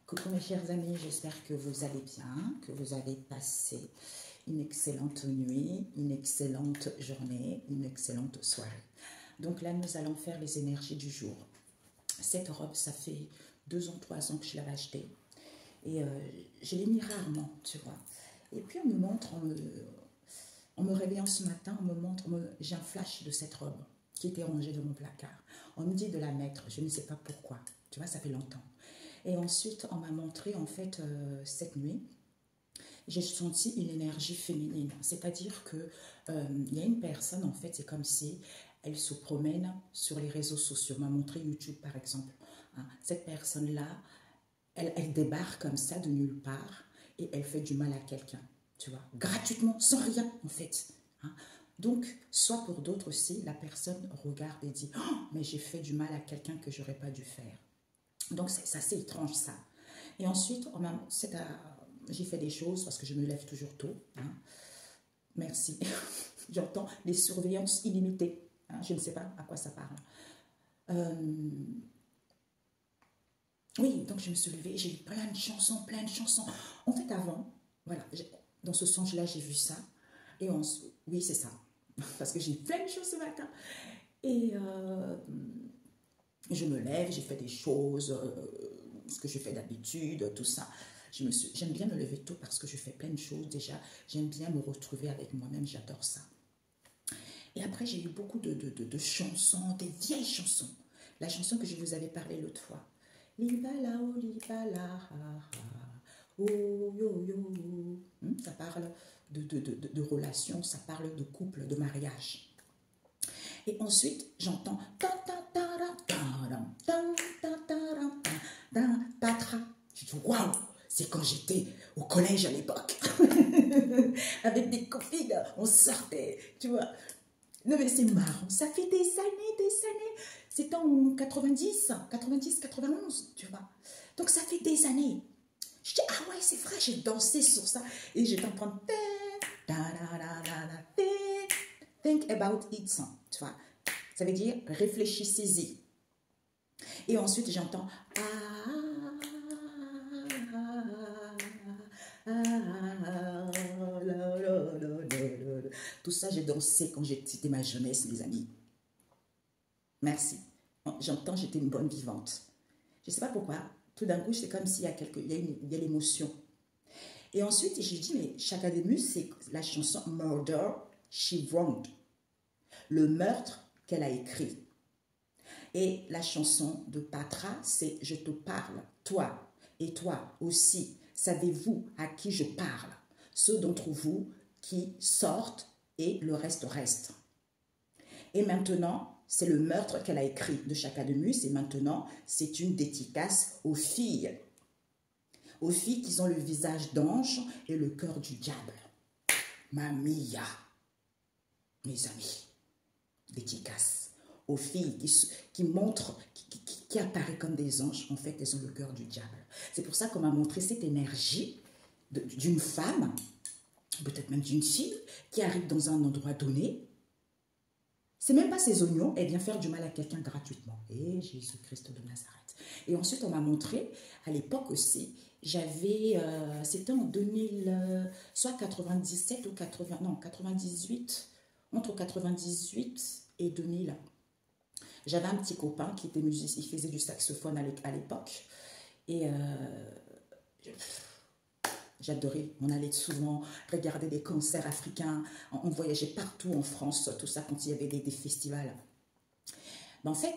Coucou mes chers amis, j'espère que vous allez bien, que vous avez passé une excellente nuit, une excellente journée, une excellente soirée. Donc là, nous allons faire les énergies du jour. Cette robe, ça fait 2 ans, 3 ans que je l'avais achetée. Et je l'ai mis rarement, tu vois. Et puis on me montre, en me réveillant ce matin, on me montre, j'ai un flash de cette robe qui était rangée dans mon placard. On me dit de la mettre, je ne sais pas pourquoi. Tu vois, ça fait longtemps. Et ensuite, on m'a montré, en fait, cette nuit, j'ai senti une énergie féminine. C'est-à-dire que y a une personne, en fait, c'est comme si elle se promène sur les réseaux sociaux. On m'a montré YouTube, par exemple. Hein. Cette personne-là, elle débarque comme ça de nulle part et elle fait du mal à quelqu'un, tu vois, gratuitement, sans rien, en fait. Hein. Donc, soit pour d'autres aussi, la personne regarde et dit oh, mais j'ai fait du mal à quelqu'un que j'aurais pas dû faire. Donc, c'est assez étrange, ça. Et ensuite, j'ai fait des choses parce que je me lève toujours tôt. Hein. Merci. J'entends les surveillances illimitées. Hein. Je ne sais pas à quoi ça parle. Oui, donc je me suis levée, j'ai lu plein de chansons, plein de chansons. En fait, avant, voilà, dans ce songe-là, j'ai vu ça. Et oui, c'est ça. Parce que j'ai plein de choses ce matin. Et je me lève, j'ai fait des choses, ce que je fais d'habitude, tout ça. J'aime bien me lever tôt parce que je fais plein de choses déjà. J'aime bien me retrouver avec moi-même, j'adore ça. Et après, j'ai eu beaucoup de chansons, des vieilles chansons. La chanson que je vous avais parlé l'autre fois. Libala, oh, libala, oh, yo, yo. Ça parle de relations, ça parle de couple, de mariage. Et ensuite, j'entends Patra. Je dis waouh, c'est quand j'étais au collège à l'époque. Avec des copines, on sortait, tu vois. Non mais c'est marrant, ça fait des années. C'était en 90, 91, tu vois. Donc ça fait des années. Je dis, ah ouais, c'est vrai, j'ai dansé sur ça. Et j'étais en train de... Think about it, tu vois. Ça veut dire, réfléchissez-y. Et ensuite, j'entends... Tout ça, j'ai dansé quand c'était ma jeunesse, les amis. Merci. J'entends, j'étais une bonne vivante. Je ne sais pas pourquoi. Tout d'un coup, c'est comme s'il y a l'émotion. Et ensuite, j'ai dit, mais Chaka Demus, c'est la chanson Murder, She Wrote. Le meurtre qu'elle a écrit. Et la chanson de Patra, c'est Je te parle, toi et toi aussi. Savez-vous à qui je parle? Ceux d'entre vous qui sortent et le reste reste. Et maintenant, c'est le meurtre qu'elle a écrit de Chaka Demus. Et maintenant, c'est une dédicace aux filles. Aux filles qui ont le visage d'ange et le cœur du diable. Mamia, mes amis, dédicace. Aux filles qui montrent, qui apparaissent comme des anges, en fait, elles ont le cœur du diable. C'est pour ça qu'on m'a montré cette énergie d'une femme, peut-être même d'une fille, qui arrive dans un endroit donné. C'est même pas ses oignons, elle vient faire du mal à quelqu'un gratuitement. Et Jésus-Christ de Nazareth. Et ensuite, on m'a montré, à l'époque aussi, j'avais, c'était en 2000, soit 97 ou 80, non, 98, entre 98 et 2000. J'avais un petit copain qui était musicien, il faisait du saxophone à l'époque. Et j'adorais. On allait souvent regarder des concerts africains. On voyageait partout en France, tout ça, quand il y avait des festivals. Mais en fait,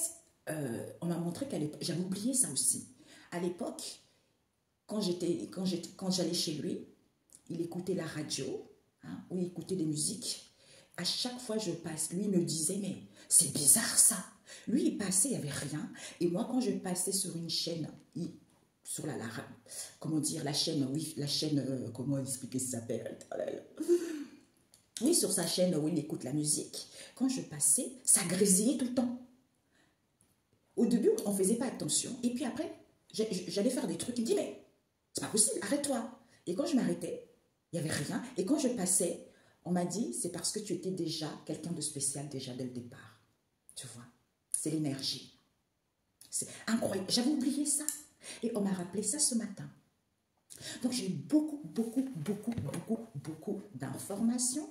on m'a montré qu'à l'époque, j'avais oublié ça aussi. À l'époque, quand j'allais chez lui, il écoutait la radio, hein, ou il écoutait des musiques. À chaque fois je passe, lui me disait, mais c'est bizarre ça. Lui, il passait, il n'y avait rien. Et moi, quand je passais sur une chaîne, sur comment dire, la chaîne, oui, la chaîne, comment expliquer ça s'appelle? Oui, sur sa chaîne où il écoute la musique. Quand je passais, ça grésillait tout le temps. Au début, on ne faisait pas attention. Et puis après, j'allais faire des trucs. Il me dit, mais c'est pas possible, arrête-toi. Et quand je m'arrêtais, il n'y avait rien. Et quand je passais, on m'a dit, c'est parce que tu étais déjà quelqu'un de spécial déjà dès le départ. Tu vois, c'est l'énergie. C'est incroyable. J'avais oublié ça. Et on m'a rappelé ça ce matin. Donc j'ai eu beaucoup d'informations.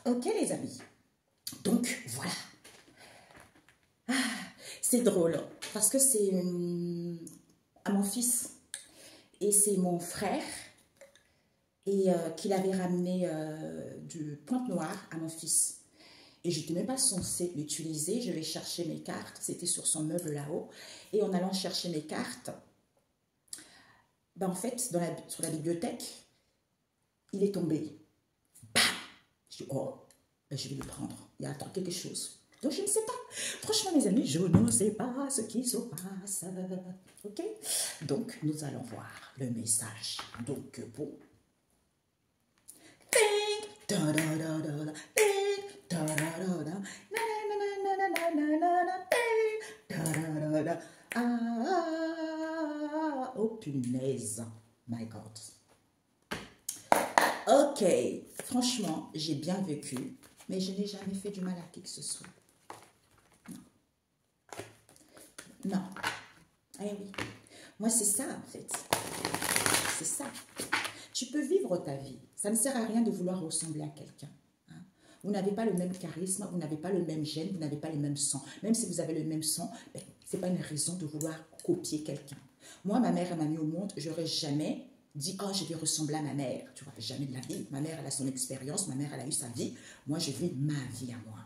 Ok les amis, donc voilà. C'est drôle parce que c'est à mon fils et c'est mon frère et qui l'avait ramené du Pointe-Noire à mon fils. Et je n'étais même pas censée l'utiliser. Je vais chercher mes cartes. C'était sur son meuble là-haut. Et en allant chercher mes cartes, ben en fait, sur la bibliothèque, il est tombé. Bam! Je dis, oh, ben je vais le prendre. Il y a quelque chose. Donc, je ne sais pas. Franchement, mes amis, je ne sais pas ce qui se passe. OK? Donc, nous allons voir le message. Donc, bon. Oh, punaise. My God. Ok. Franchement, j'ai bien vécu, mais je n'ai jamais fait du mal à qui que ce soit. Non. Eh oui. Moi, c'est ça, en fait. C'est ça. Tu peux vivre ta vie. Ça ne sert à rien de vouloir ressembler à quelqu'un. Hein. Vous n'avez pas le même charisme, vous n'avez pas le même gène, vous n'avez pas le même sang. Même si vous avez le même sang, ben, ce n'est pas une raison de vouloir copier quelqu'un. Moi, ma mère, elle m'a mis au monde, je n'aurais jamais dit « Oh, je vais ressembler à ma mère ». Tu vois, jamais de la vie. Ma mère, elle a son expérience, ma mère, elle a eu sa vie. Moi, je vis ma vie à moi.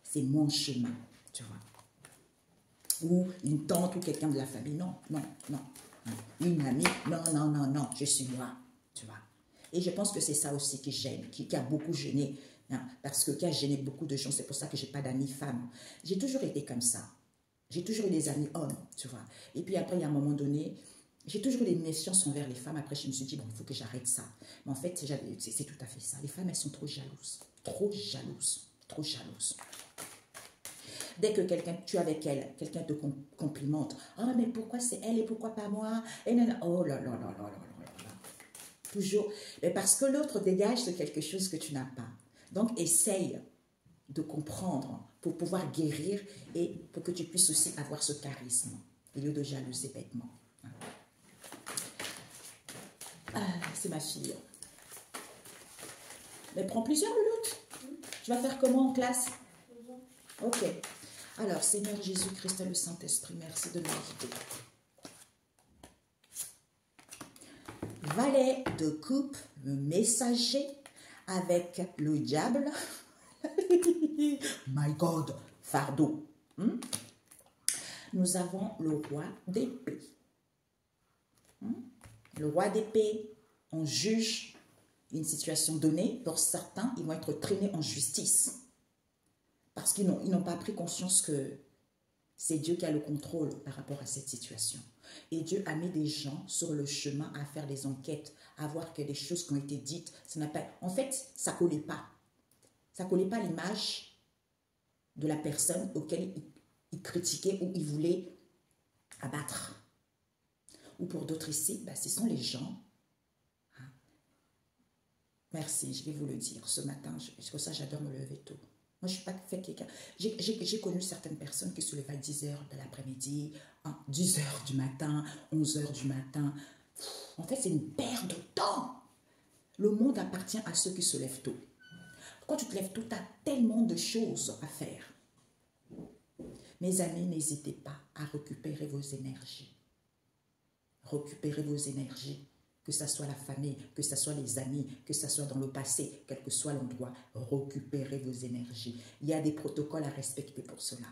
C'est mon chemin, tu vois. Ou une tante ou quelqu'un de la famille. Non, non, non. Une amie. Non, non, non, non. Je suis moi. Tu vois. Et je pense que c'est ça aussi qui gêne, qui a beaucoup gêné. Hein, parce que qui a gêné beaucoup de gens. C'est pour ça que je n'ai pas d'amis femmes. J'ai toujours été comme ça. J'ai toujours eu des amis hommes, tu vois. Et puis après, il y a un moment donné, j'ai toujours eu des méfiances envers les femmes. Après, je me suis dit, bon, il faut que j'arrête ça. Mais en fait, c'est tout à fait ça. Les femmes, elles sont trop jalouses. Trop jalouses. Trop jalouses. Dès que tu es avec elle, quelqu'un te complimente. « Ah, mais pourquoi c'est elle et pourquoi pas moi ?» Et non, oh là là là là là là là. Toujours. Mais parce que l'autre dégage de quelque chose que tu n'as pas. Donc, essaye de comprendre pour pouvoir guérir et pour que tu puisses aussi avoir ce charisme au lieu de jalouser bêtement. Ah, c'est ma fille. Mais prends plusieurs, Louloute. Tu vas faire comment en classe? Ok. Alors, Seigneur Jésus-Christ et le Saint-Esprit, merci de nous guider. Valet de coupe, le messager avec le diable. My God, fardeau. Nous avons le roi d'épée. Le roi d'épée, on juge une situation donnée. Pour certains, ils vont être traînés en justice. Parce qu'ils n'ont pas pris conscience que c'est Dieu qui a le contrôle par rapport à cette situation. Et Dieu a mis des gens sur le chemin à faire des enquêtes, à voir que des choses qui ont été dites, ça n'a pas... En fait, ça ne collait pas. Ça ne collait pas l'image de la personne auquel il critiquait ou il voulait abattre. Ou pour d'autres ici, ben, ce sont les gens. Hein. Merci, je vais vous le dire. Ce matin, c'est pour ça que j'adore me lever tôt. Moi, je ne suis pas fait quelqu'un. J'ai connu certaines personnes qui se levaient à 10 h de l'après-midi, 10 h du matin, 11 h du matin. En fait, c'est une perte de temps. Le monde appartient à ceux qui se lèvent tôt. Quand tu te lèves tôt, tu as tellement de choses à faire. Mes amis, n'hésitez pas à récupérer vos énergies. Récupérez vos énergies. Que ce soit la famille, que ce soit les amis, que ce soit dans le passé, quel que soit l'endroit, récupérez vos énergies. Il y a des protocoles à respecter pour cela.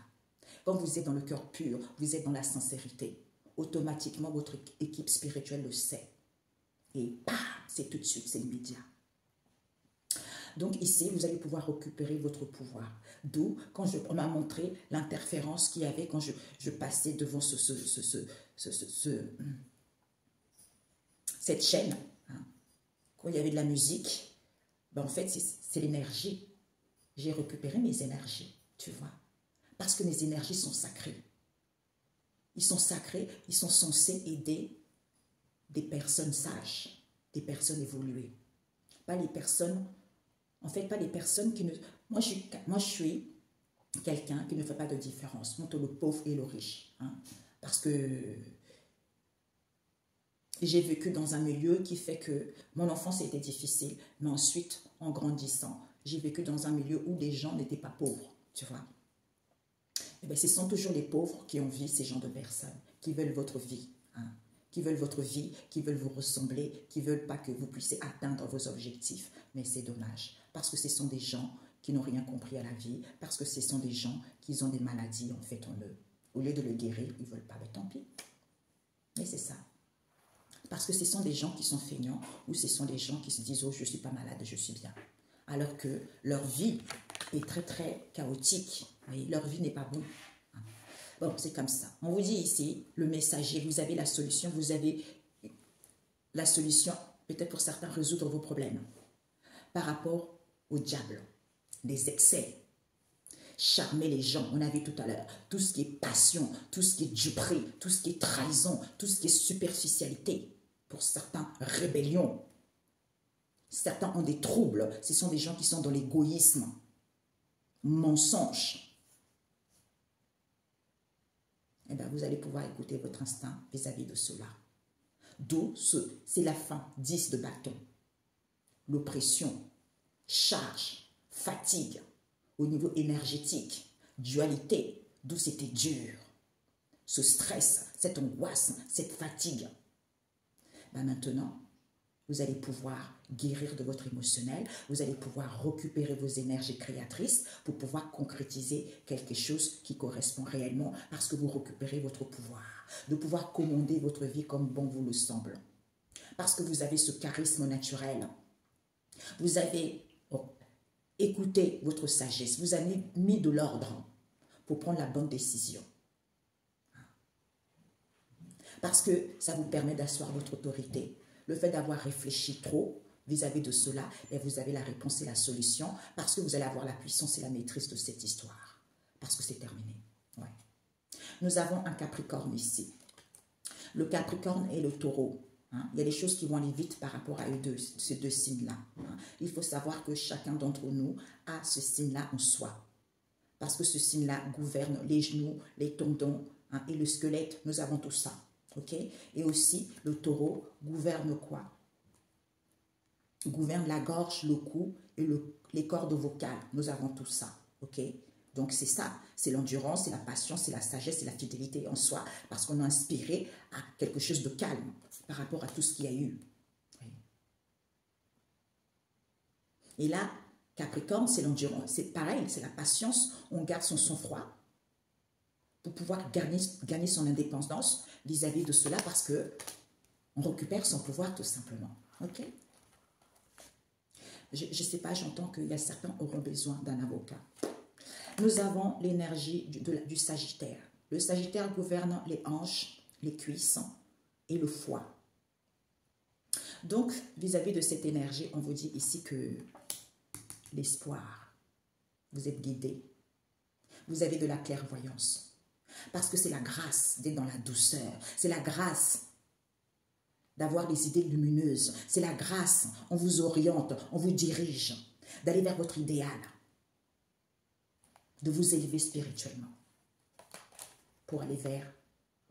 Quand vous êtes dans le cœur pur, vous êtes dans la sincérité, automatiquement votre équipe spirituelle le sait. Et bam, c'est tout de suite, c'est immédiat. Donc ici, vous allez pouvoir récupérer votre pouvoir. D'où, quand on m'a montré l'interférence qu'il y avait quand je passais devant cette chaîne, hein, quand il y avait de la musique, ben en fait, c'est l'énergie. J'ai récupéré mes énergies, tu vois. Parce que mes énergies sont sacrées. Ils sont sacrés, ils sont censés aider des personnes sages, des personnes évoluées. Pas les personnes, en fait, pas les personnes qui ne... Moi, je suis quelqu'un qui ne fait pas de différence entre le pauvre et le riche. Hein, parce que j'ai vécu dans un milieu qui fait que mon enfance a été difficile, mais ensuite, en grandissant, j'ai vécu dans un milieu où les gens n'étaient pas pauvres, tu vois. Et bien, ce sont toujours les pauvres qui envient ces gens de personnes, qui veulent votre vie, hein, qui veulent votre vie, qui veulent vous ressembler, qui ne veulent pas que vous puissiez atteindre vos objectifs. Mais c'est dommage, parce que ce sont des gens qui n'ont rien compris à la vie, parce que ce sont des gens qui ont des maladies en fait en eux. Au lieu de le guérir, ils ne veulent pas, mais tant pis. Mais c'est ça. Parce que ce sont des gens qui sont feignants, ou ce sont des gens qui se disent « Oh, je ne suis pas malade, je suis bien ». Alors que leur vie est très, très chaotique. Oui, leur vie n'est pas bonne. Bon, c'est comme ça. On vous dit ici, le messager, vous avez la solution, peut-être pour certains, résoudre vos problèmes. Par rapport au diable, les excès, charmer les gens, on a vu tout à l'heure, tout ce qui est passion, tout ce qui est duperie, tout ce qui est trahison, tout ce qui est superficialité, pour certains, rébellion. Certains ont des troubles, ce sont des gens qui sont dans l'égoïsme, mensonge. Eh bien, vous allez pouvoir écouter votre instinct vis-à-vis de cela. D'où c'est la fin, 10 de bâton. L'oppression, charge, fatigue, au niveau énergétique, dualité, d'où c'était dur. Ce stress, cette angoisse, cette fatigue. Ben maintenant, vous allez pouvoir guérir de votre émotionnel, vous allez pouvoir récupérer vos énergies créatrices pour pouvoir concrétiser quelque chose qui correspond réellement parce que vous récupérez votre pouvoir, de pouvoir commander votre vie comme bon vous le semble. Parce que vous avez ce charisme naturel. Vous avez écouté votre sagesse, vous avez mis de l'ordre pour prendre la bonne décision. Parce que ça vous permet d'asseoir votre autorité. Le fait d'avoir réfléchi trop vis-à-vis de cela, et vous avez la réponse et la solution parce que vous allez avoir la puissance et la maîtrise de cette histoire. Parce que c'est terminé. Ouais. Nous avons un Capricorne ici. Le Capricorne et le Taureau. Hein. Il y a des choses qui vont aller vite par rapport à ces deux signes-là. Hein. Il faut savoir que chacun d'entre nous a ce signe-là en soi. Parce que ce signe-là gouverne les genoux, les tendons, hein, et le squelette. Nous avons tout ça. Okay? Et aussi, le taureau gouverne quoi? Gouverne la gorge, le cou et les cordes vocales. Nous avons tout ça. Okay? Donc, c'est ça. C'est l'endurance, c'est la patience, c'est la sagesse, c'est la fidélité en soi. Parce qu'on a inspiré à quelque chose de calme par rapport à tout ce qu'il y a eu. Oui. Et là, Capricorne, c'est l'endurance. C'est pareil, c'est la patience. On garde son sang-froid pour pouvoir gagner son indépendance vis-à-vis de cela parce qu'on récupère son pouvoir tout simplement. Ok? Je ne sais pas, j'entends qu'il y a certains qui auront besoin d'un avocat. Nous avons l'énergie du Sagittaire. Le Sagittaire gouverne les hanches, les cuisses et le foie. Donc, vis-à-vis de cette énergie, on vous dit ici que l'espoir, vous êtes guidé. Vous avez de la clairvoyance. Parce que c'est la grâce d'être dans la douceur. C'est la grâce d'avoir des idées lumineuses. C'est la grâce, on vous oriente, on vous dirige, d'aller vers votre idéal, de vous élever spirituellement pour aller vers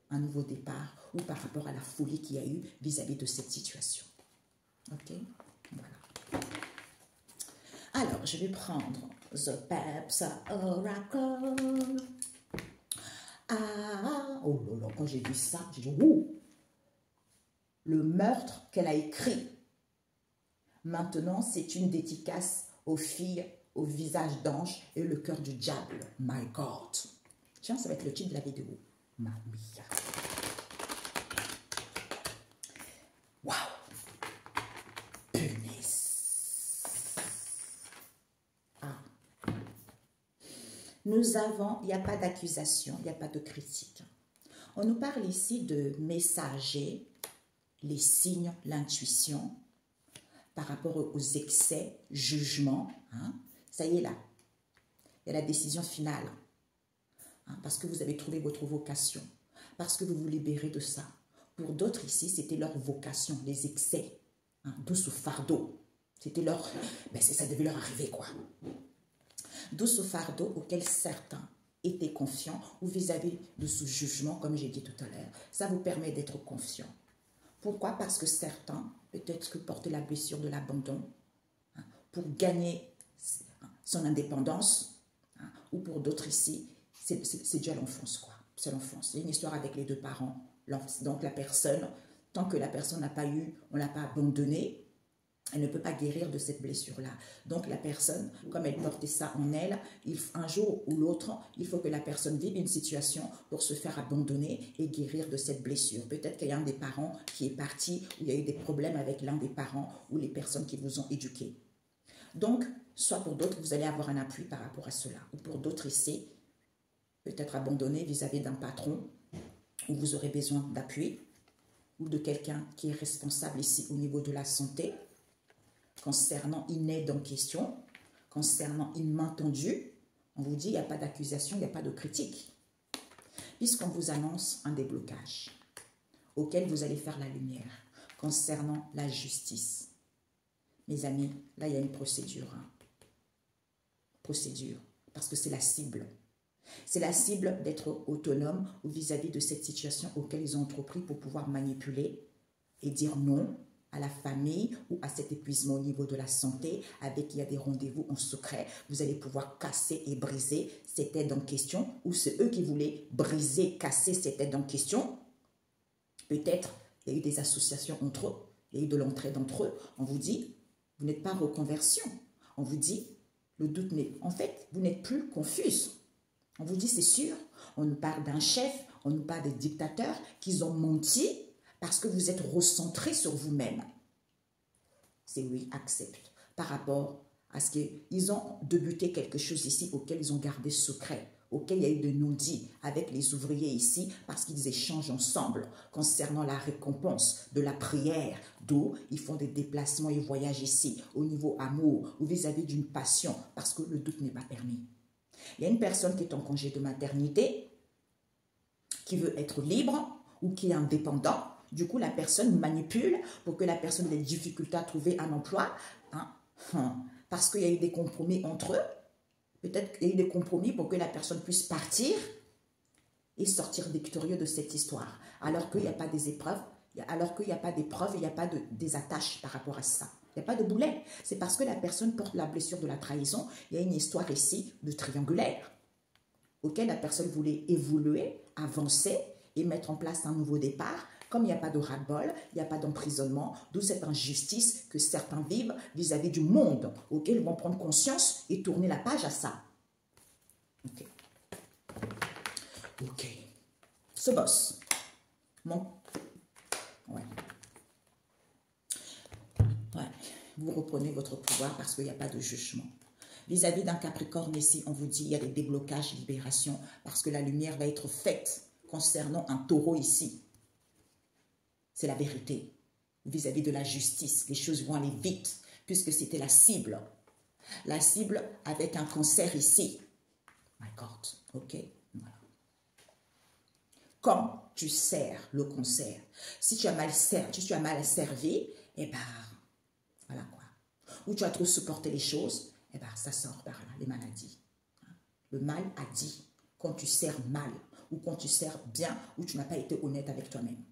un nouveau départ ou par rapport à la folie qu'il y a eu vis-à-vis de cette situation. Ok? Voilà. Alors, je vais prendre The Peps Oracle. Ah, oh là là, quand j'ai vu ça, j'ai dit, ouh, le meurtre qu'elle a écrit. Maintenant, c'est une dédicace aux filles au visage d'ange et le cœur du diable. My God. Tiens, ça va être le titre de la vidéo. Mamma mia. Waouh. Punaise. il n'y a pas d'accusation, il n'y a pas de critique. On nous parle ici de messagers, les signes, l'intuition, par rapport aux excès, jugements. Hein. Ça y est là, il y a la décision finale. Hein, parce que vous avez trouvé votre vocation, parce que vous vous libérez de ça. Pour d'autres ici, c'était leur vocation, les excès, hein, douce fardeau. C'était leur... Ben ça devait leur arriver, quoi. Douce fardeau auquel certains étaient confiants ou vis-à-vis de ce jugement, comme j'ai dit tout à l'heure. Ça vous permet d'être confiant. Pourquoi? Parce que certains, peut-être que portent la blessure de l'abandon, hein, pour gagner son indépendance, hein, ou pour d'autres ici, c'est déjà l'enfance, quoi. C'est l'enfance. Il y a une histoire avec les deux parents. Donc la personne, tant que la personne n'a pas eu, on ne l'a pas abandonnée, elle ne peut pas guérir de cette blessure-là. Donc la personne, comme elle portait ça en elle, un jour ou l'autre, il faut que la personne vive une situation pour se faire abandonner et guérir de cette blessure. Peut-être qu'il y a un des parents qui est parti, ou il y a eu des problèmes avec l'un des parents ou les personnes qui vous ont éduqué. Donc, soit pour d'autres, vous allez avoir un appui par rapport à cela. Ou pour d'autres ici, peut-être abandonné vis-à-vis d'un patron, où vous aurez besoin d'appui, ou de quelqu'un qui est responsable ici au niveau de la santé, concernant une aide en question, concernant une main tendue. On vous dit, il n'y a pas d'accusation, il n'y a pas de critique. Puisqu'on vous annonce un déblocage, auquel vous allez faire la lumière, concernant la justice. Mes amis, là, il y a une procédure. Hein. Procédure, parce que c'est la cible. C'est la cible d'être autonome vis-à-vis de cette situation auquel ils ont entrepris pour pouvoir manipuler et dire non à la famille ou à cet épuisement au niveau de la santé, avec il y a des rendez-vous en secret. Vous allez pouvoir casser et briser cette aide en question, ou c'est eux qui voulaient briser, casser cette aide en question. Peut-être il y a eu des associations entre eux, il y a eu de l'entraide entre eux. On vous dit, vous n'êtes pas en reconversion. On vous dit, le doute n'est... En fait, vous n'êtes plus confuse. On vous dit, c'est sûr, on nous parle d'un chef, on nous parle des dictateurs qui ont menti parce que vous êtes recentré sur vous-même. C'est oui, accepte. Par rapport à ce qu'ils ont débuté quelque chose ici auquel ils ont gardé secret, auquel il y a eu de non-dits avec les ouvriers ici parce qu'ils échangent ensemble concernant la récompense de la prière, d'où ils font des déplacements et voyagent ici au niveau amour ou vis-à-vis d'une passion parce que le doute n'est pas permis. Il y a une personne qui est en congé de maternité, qui veut être libre ou qui est indépendant. Du coup, la personne manipule pour que la personne ait des difficultés à trouver un emploi, hein, parce qu'il y a eu des compromis entre eux. Peut-être qu'il y a eu des compromis pour que la personne puisse partir et sortir victorieux de cette histoire. Alors qu'il n'y a pas des épreuves, alors qu'il n'y a pas d'épreuves, il n'y a pas des attaches par rapport à ça. Il n'y a pas de boulet. C'est parce que la personne porte la blessure de la trahison. Il y a une histoire ici de triangulaire auquel la personne voulait évoluer, avancer et mettre en place un nouveau départ. Comme il n'y a pas de ras-le-bol, il n'y a pas d'emprisonnement, d'où cette injustice que certains vivent vis-à-vis du monde, auquel ils vont prendre conscience et tourner la page à ça. Ok. Ok. Ce boss. Mon... Ouais. Ouais. Vous reprenez votre pouvoir parce qu'il n'y a pas de jugement. Vis-à-vis d'un Capricorne ici, on vous dit il y a des déblocages, libération, parce que la lumière va être faite concernant un Taureau ici. C'est la vérité. Vis-à-vis de la justice, les choses vont aller vite, puisque c'était la cible. La cible avec un cancer ici. My God, ok? Voilà. Quand tu sers le cancer, si tu as mal servi, eh ben, voilà quoi. Ou tu as trop supporté les choses, eh ben, ça sort par là, les maladies. Le mal a dit, quand tu sers mal, ou quand tu sers bien, ou tu n'as pas été honnête avec toi-même.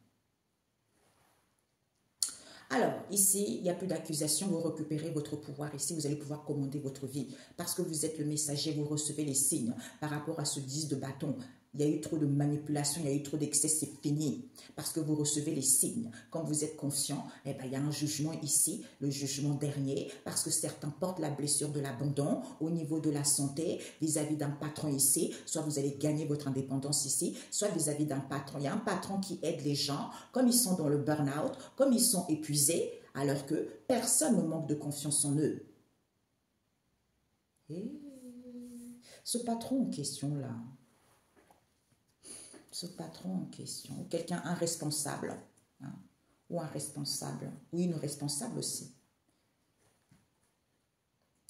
Alors, ici, il n'y a plus d'accusation, vous récupérez votre pouvoir. Ici, vous allez pouvoir commander votre vie. Parce que vous êtes le messager, vous recevez les signes par rapport à ce 10 de bâton. Il y a eu trop de manipulation, il y a eu trop d'excès, c'est fini. Parce que vous recevez les signes. Quand vous êtes confiant, eh ben, il y a un jugement ici, le jugement dernier, parce que certains portent la blessure de l'abandon au niveau de la santé, vis-à-vis d'un patron ici. Soit vous allez gagner votre indépendance ici, soit vis-à-vis d'un patron. Il y a un patron qui aide les gens, comme ils sont dans le burn-out, comme ils sont épuisés, alors que personne ne manque de confiance en eux. Et Ce patron en question là, ce patron en question, ou quelqu'un, un responsable, hein, ou un responsable, ou une responsable aussi.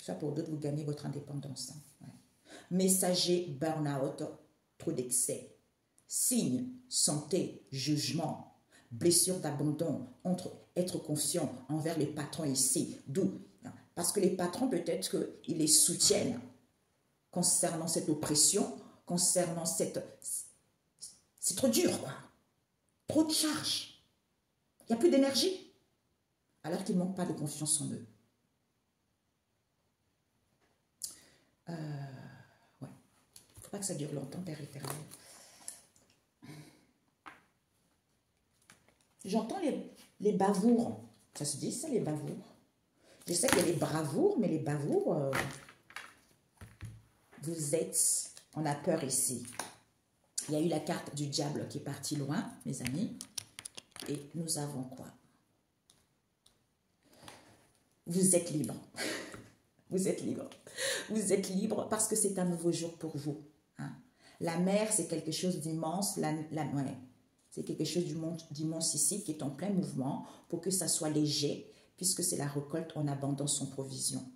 Ça pour d'autres, vous gagnez votre indépendance. Hein, ouais. Messager, burn-out, trop d'excès. Signe, santé, jugement, blessure d'abandon, être confiant envers les patrons ici. D'où? Parce que les patrons, peut-être qu'ils les soutiennent concernant cette oppression, concernant cette... C'est trop dur, quoi. Trop de charges. Il n'y a plus d'énergie. Alors qu'ils ne manquent pas de confiance en eux. Ouais. Il ne faut pas que ça dure longtemps, Père éternel. J'entends les bavours. Ça se dit, ça, les bavours. Je sais qu'il y a les bravoures, mais les bavours, vous êtes... On a peur ici. Il y a eu la carte du diable qui est partie loin, mes amis. Et nous avons quoi? Vous êtes libre. Vous êtes libre. Vous êtes libre parce que c'est un nouveau jour pour vous. Hein. La mer, c'est quelque chose d'immense. Ouais. C'est quelque chose d'immense ici qui est en plein mouvement pour que ça soit léger, puisque c'est la récolte en abondance, en provision.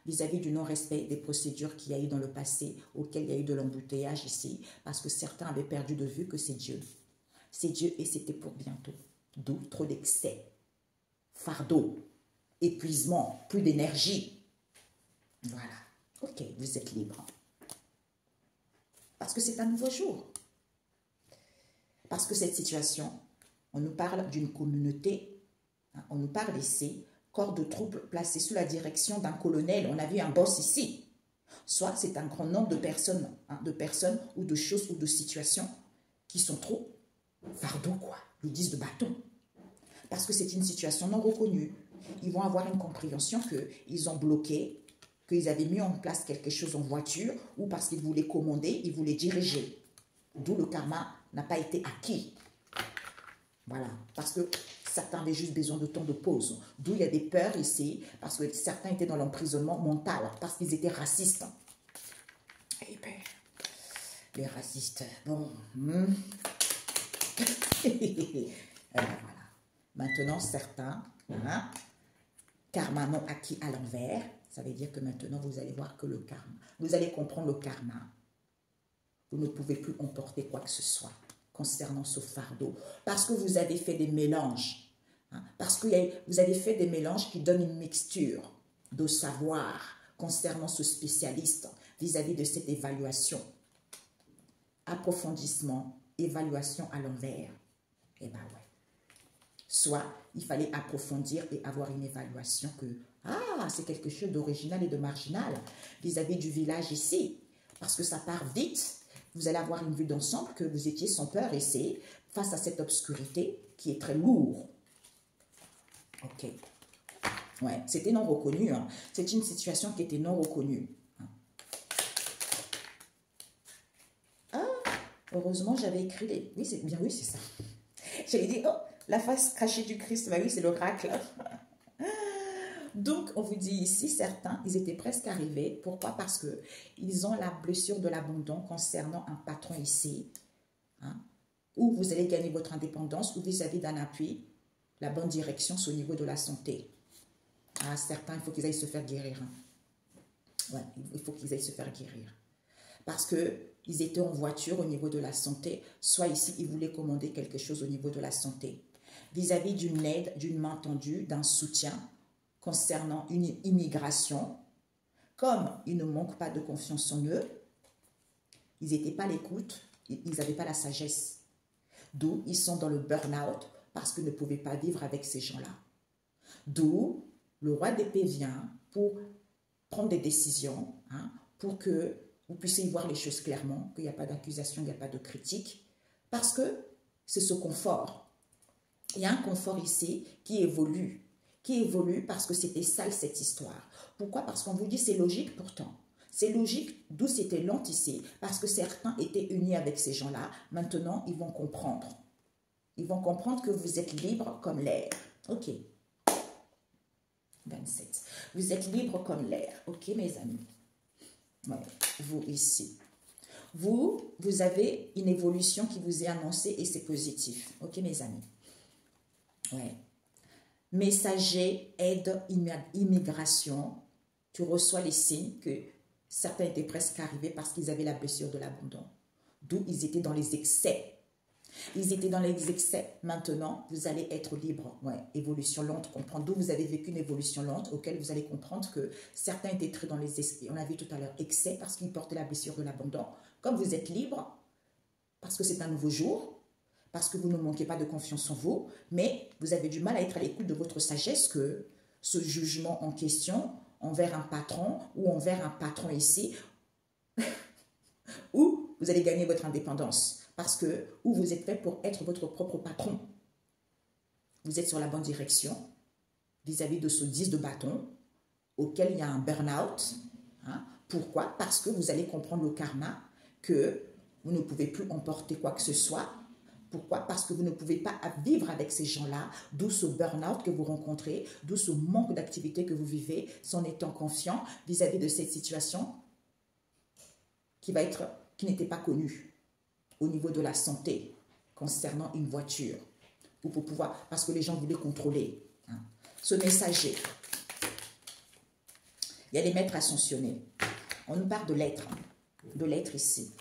Vis-à-vis du non-respect des procédures qu'il y a eu dans le passé, auquel il y a eu de l'embouteillage ici, parce que certains avaient perdu de vue que c'est Dieu. C'est Dieu et c'était pour bientôt. D'où trop d'excès, fardeau, épuisement, plus d'énergie. Voilà. Ok, vous êtes libre. Parce que c'est un nouveau jour. Parce que cette situation, on nous parle d'une communauté, hein, on nous parle ici, corps de troupes placé sous la direction d'un colonel. On a vu un boss ici. Soit c'est un grand nombre de personnes, hein, ou de choses ou de situations qui sont trop fardeau, quoi. Ils disent de bâton. Parce que c'est une situation non reconnue. Ils vont avoir une compréhension qu'ils ont bloqué, qu'ils avaient mis en place quelque chose en voiture, ou parce qu'ils voulaient commander, ils voulaient diriger. D'où le karma n'a pas été acquis. Voilà. Parce que certains avaient juste besoin de temps de pause. D'où il y a des peurs ici, parce que certains étaient dans l'emprisonnement mental, parce qu'ils étaient racistes. Eh bien, les racistes, bon... voilà. Maintenant, certains, hein, karma non acquis à l'envers, ça veut dire que maintenant, vous allez voir que le karma, vous allez comprendre le karma. Vous ne pouvez plus emporter quoi que ce soit concernant ce fardeau. Parce que vous avez fait des mélanges. Hein, parce que vous avez fait des mélanges qui donnent une mixture de savoir concernant ce spécialiste vis-à-vis de cette évaluation. Approfondissement, évaluation à l'envers. Eh bien ouais. Soit il fallait approfondir et avoir une évaluation que, ah, c'est quelque chose d'original et de marginal vis-à-vis du village ici. Parce que ça part vite. Vous allez avoir une vue d'ensemble que vous étiez sans peur ici, face à cette obscurité qui est très lourde. Ok. Ouais, c'était non reconnu. Hein. C'est une situation qui était non reconnue. Hein. Ah, heureusement, j'avais écrit les... Oui, c'est bien, oui, c'est ça. J'allais dire, oh, la face cachée du Christ. Bah oui, c'est l'oracle. Donc, on vous dit ici, certains, ils étaient presque arrivés. Pourquoi? Parce qu'ils ont la blessure de l'abandon concernant un patron ici, hein, où vous allez gagner votre indépendance, ou vis-à-vis d'un appui, la bonne direction, c'est au niveau de la santé. Ah, certains, il faut qu'ils aillent se faire guérir. Hein. Ouais, il faut qu'ils aillent se faire guérir. Parce qu'ils étaient en voiture au niveau de la santé, soit ici, ils voulaient commander quelque chose au niveau de la santé. Vis-à-vis d'une aide, d'une main tendue, d'un soutien, concernant une immigration, comme ils ne manquent pas de confiance en eux, ils n'étaient pas à l'écoute, ils n'avaient pas la sagesse. D'où ils sont dans le burn-out parce qu'ils ne pouvaient pas vivre avec ces gens-là. D'où le roi d'épée vient pour prendre des décisions, hein, pour que vous puissiez voir les choses clairement, qu'il n'y a pas d'accusation, il n'y a pas de critique, parce que c'est ce confort. Il y a un confort ici qui évolue parce que c'était sale cette histoire. Pourquoi? Parce qu'on vous dit c'est logique pourtant. C'est logique d'où c'était lent ici. Parce que certains étaient unis avec ces gens-là. Maintenant, ils vont comprendre. Ils vont comprendre que vous êtes libre comme l'air. Ok. 27. Vous êtes libre comme l'air. Ok, mes amis. Ouais. vous ici. Vous avez une évolution qui vous est annoncée et c'est positif. Ok, mes amis? Ouais. Messager, aide, immigration. Tu reçois les signes que certains étaient presque arrivés parce qu'ils avaient la blessure de l'abandon. D'où ils étaient dans les excès. Ils étaient dans les excès. Maintenant, vous allez être libre. Ouais, évolution lente, comprendre. D'où vous avez vécu une évolution lente, auquel vous allez comprendre que certains étaient très dans les excès. On a vu tout à l'heure, excès, parce qu'ils portaient la blessure de l'abandon. Comme vous êtes libre, parce que c'est un nouveau jour, parce que vous ne manquez pas de confiance en vous, mais vous avez du mal à être à l'écoute de votre sagesse que ce jugement en question envers un patron ou envers un patron ici, où vous allez gagner votre indépendance. Parce que, où vous êtes fait pour être votre propre patron. Vous êtes sur la bonne direction vis-à-vis de ce 10 de bâton auquel il y a un burn-out. Hein? Pourquoi? Parce que vous allez comprendre le karma que vous ne pouvez plus emporter quoi que ce soit. Pourquoi? Parce que vous ne pouvez pas vivre avec ces gens-là, d'où ce burn-out que vous rencontrez, d'où ce manque d'activité que vous vivez, sans étant confiant vis-à-vis de cette situation qui n'était pas connue au niveau de la santé concernant une voiture ou pour pouvoir, parce que les gens voulaient contrôler. Hein. Ce messager, il y a les maîtres ascensionnés. On nous parle de l'être ici.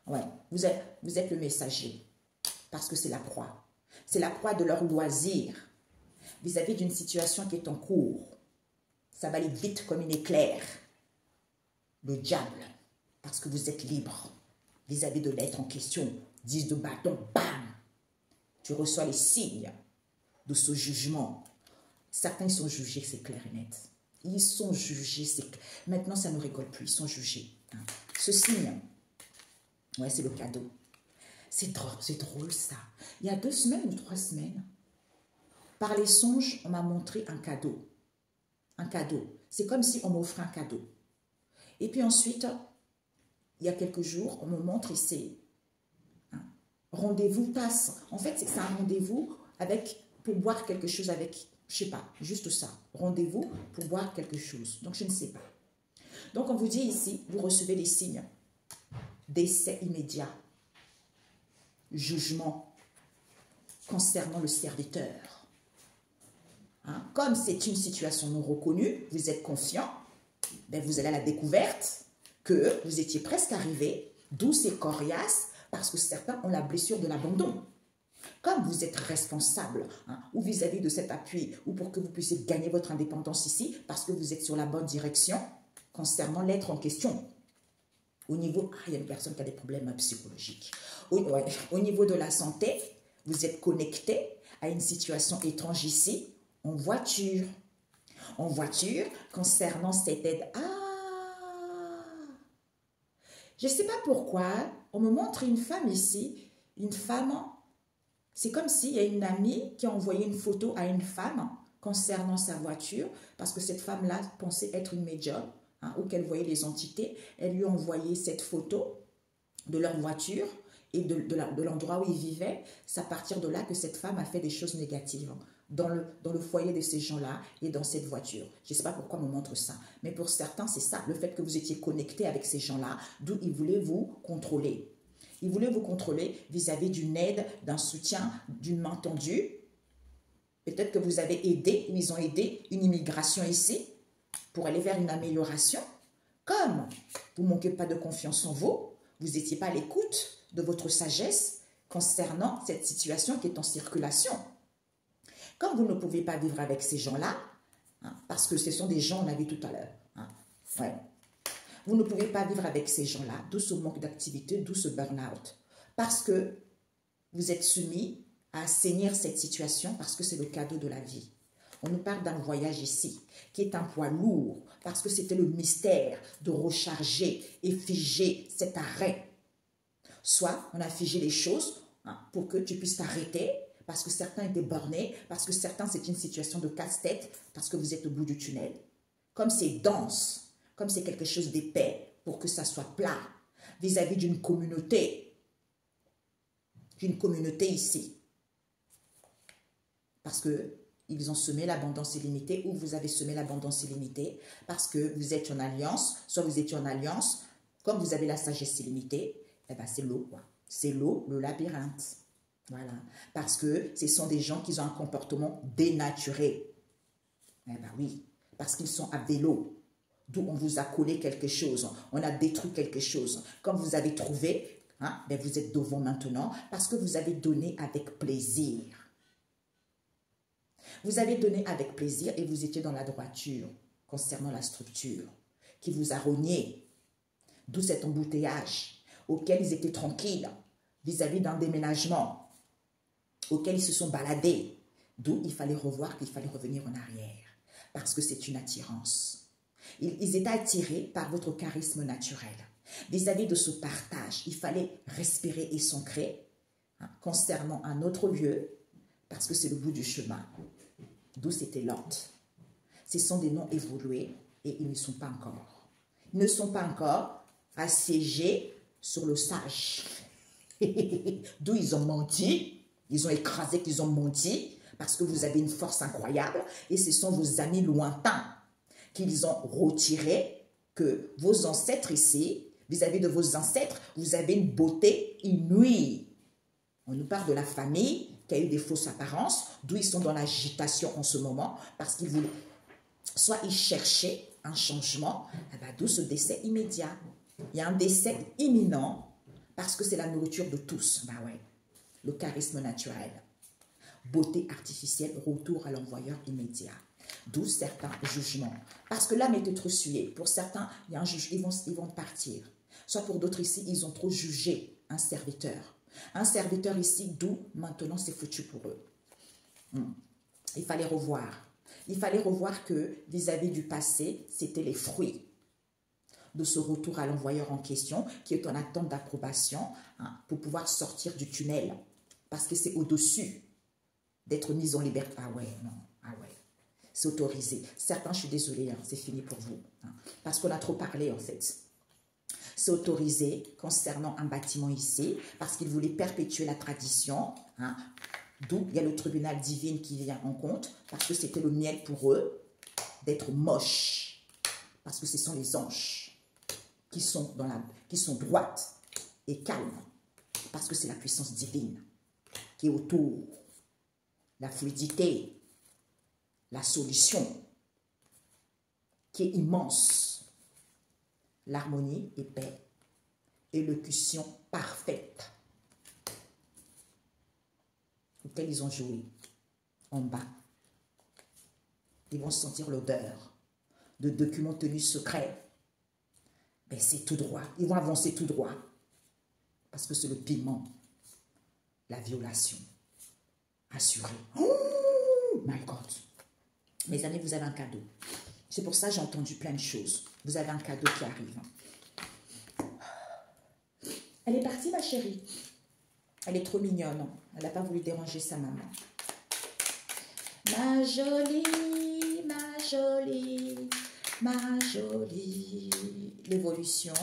Ouais, vous êtes le messager parce que c'est la proie. C'est la proie de leur loisir vis-à-vis d'une situation qui est en cours. Ça va aller vite comme une éclair. Le diable, parce que vous êtes libre vis-à-vis de l'être en question. 10 de bâton, bam! Tu reçois les signes de ce jugement. Certains sont jugés, c'est clair et net. Ils sont jugés, c'est clair. Maintenant, ça ne rigole plus, ils sont jugés. Hein. Ce signe, ouais, c'est le cadeau. C'est drôle ça. Il y a 2 semaines ou 3 semaines, par les songes, on m'a montré un cadeau. Un cadeau. C'est comme si on m'offrait un cadeau. Et puis ensuite, il y a quelques jours, on me montre ici, hein, rendez-vous passe. En fait, c'est un rendez-vous pour boire quelque chose avec, je ne sais pas, juste ça. Rendez-vous pour boire quelque chose. Donc, je ne sais pas. Donc, on vous dit ici, vous recevez des signes. Décès immédiat. Jugement concernant le serviteur. Hein, comme c'est une situation non reconnue, vous êtes confiant, ben vous allez à la découverte que vous étiez presque arrivé, d'où c'est coriace, parce que certains ont la blessure de l'abandon. Comme vous êtes responsable, hein, ou vis-à-vis de cet appui, ou pour que vous puissiez gagner votre indépendance ici, parce que vous êtes sur la bonne direction, concernant l'être en question. Au niveau, il y a une personne qui a des problèmes psychologiques. Au niveau de la santé, vous êtes connecté à une situation étrange ici, en voiture. En voiture, concernant cette aide. Je ne sais pas pourquoi, on me montre une femme ici, une femme, c'est comme s'il y a une amie qui a envoyé une photo à une femme concernant sa voiture, parce que cette femme-là pensait être une médium, hein, ou qu'elle voyait les entités. Elle lui a envoyé cette photo de leur voiture et de l'endroit où ils vivaient. C'est à partir de là que cette femme a fait des choses négatives dans le foyer de ces gens-là et dans cette voiture. Je ne sais pas pourquoi on me montre ça, mais pour certains, c'est ça, le fait que vous étiez connecté avec ces gens-là, d'où ils voulaient vous contrôler. Ils voulaient vous contrôler vis-à-vis d'une aide, d'un soutien, d'une main tendue. Peut-être que vous avez aidé, ou ils ont aidé une immigration ici pour aller vers une amélioration. Comme vous ne manquez pas de confiance en vous, vous n'étiez pas à l'écoute de votre sagesse concernant cette situation qui est en circulation. Comme vous ne pouvez pas vivre avec ces gens-là, hein, parce que ce sont des gens, on a vu tout à l'heure, hein, ouais. Vous ne pouvez pas vivre avec ces gens-là, d'où ce manque d'activité, d'où ce burn-out. Parce que vous êtes soumis à assainir cette situation parce que c'est le cadeau de la vie. On nous parle d'un voyage ici, qui est un poids lourd, parce que c'était le mystère de recharger et figer cet arrêt. Soit on a figé les choses, hein, pour que tu puisses t'arrêter, parce que certains étaient bornés, parce que certains c'est une situation de casse-tête, parce que vous êtes au bout du tunnel. Comme c'est dense, comme c'est quelque chose d'épais, pour que ça soit plat, vis-à-vis d'une communauté ici. Parce que ils ont semé l'abondance illimitée, ou vous avez semé l'abondance illimitée, parce que vous êtes en alliance, soit vous étiez en alliance, Comme vous avez la sagesse illimitée, eh ben c'est l'eau, quoi. C'est l'eau, le labyrinthe. Voilà. Parce que ce sont des gens qui ont un comportement dénaturé. Eh ben oui, parce qu'ils sont à vélo. D'où on vous a collé quelque chose, on a détruit quelque chose. Comme vous avez trouvé, hein, ben vous êtes devant maintenant parce que vous avez donné avec plaisir. Vous avez donné avec plaisir et vous étiez dans la droiture concernant la structure qui vous a rogné. D'où cet embouteillage auquel ils étaient tranquilles vis-à-vis d'un déménagement auquel ils se sont baladés. D'où il fallait revoir qu'il fallait revenir en arrière parce que c'est une attirance. Ils étaient attirés par votre charisme naturel. Vis-à-vis de ce partage, il fallait respirer et s'ancrer concernant un autre lieu, parce que c'est le bout du chemin, d'où c'était lent. Ce sont des noms évolués et ils ne sont pas encore. Ils ne sont pas encore assiégés sur le sage. D'où ils ont menti, ils ont écrasé qu'ils ont menti, parce que vous avez une force incroyable et ce sont vos amis lointains qu'ils ont retiré, que vos ancêtres ici, vis-à-vis de vos ancêtres, vous avez une beauté inouïe. On nous parle de la famille qui a eu des fausses apparences, d'où ils sont dans l'agitation en ce moment, parce qu'ils voulaient, soit ils cherchaient un changement, d'où ce décès immédiat. Il y a un décès imminent, parce que c'est la nourriture de tous. Ouais. Le charisme naturel. Beauté artificielle, retour à l'envoyeur immédiat. D'où certains jugements. Parce que l'âme est trop suée. Pour certains, il y a un juge, ils vont partir. Soit pour d'autres ici, ils ont trop jugé un serviteur. Un serviteur ici, d'où maintenant c'est foutu pour eux. Il fallait revoir. Il fallait revoir que vis-à-vis du passé, c'était les fruits de ce retour à l'envoyeur en question qui est en attente d'approbation pour pouvoir sortir du tunnel. Parce que c'est au-dessus d'être mis en liberté. Ah ouais, non, ah ouais. C'est autorisé. Certains, je suis désolée, c'est fini pour vous. Parce qu'on a trop parlé, en fait. C'est autorisé concernant un bâtiment ici, parce qu'ils voulaient perpétuer la tradition. D'où il y a le tribunal divin qui vient en compte, parce que c'était le miel pour eux d'être moches. Parce que ce sont les anges qui sont droites et calmes. Parce que c'est la puissance divine qui est autour. La fluidité. La solution qui est immense, l'harmonie et paix, élocution parfaite, auquel ils ont joué en bas. Ils vont sentir l'odeur de documents tenus secrets. Mais c'est tout droit, ils vont avancer tout droit, parce que c'est le piment, la violation assurée. Oh my God! Mes amis, vous avez un cadeau. C'est pour ça que j'ai entendu plein de choses. Vous avez un cadeau qui arrive. Elle est partie, ma chérie. Elle est trop mignonne. Elle n'a pas voulu déranger sa maman. Ma jolie, ma jolie, ma jolie. L'évolution,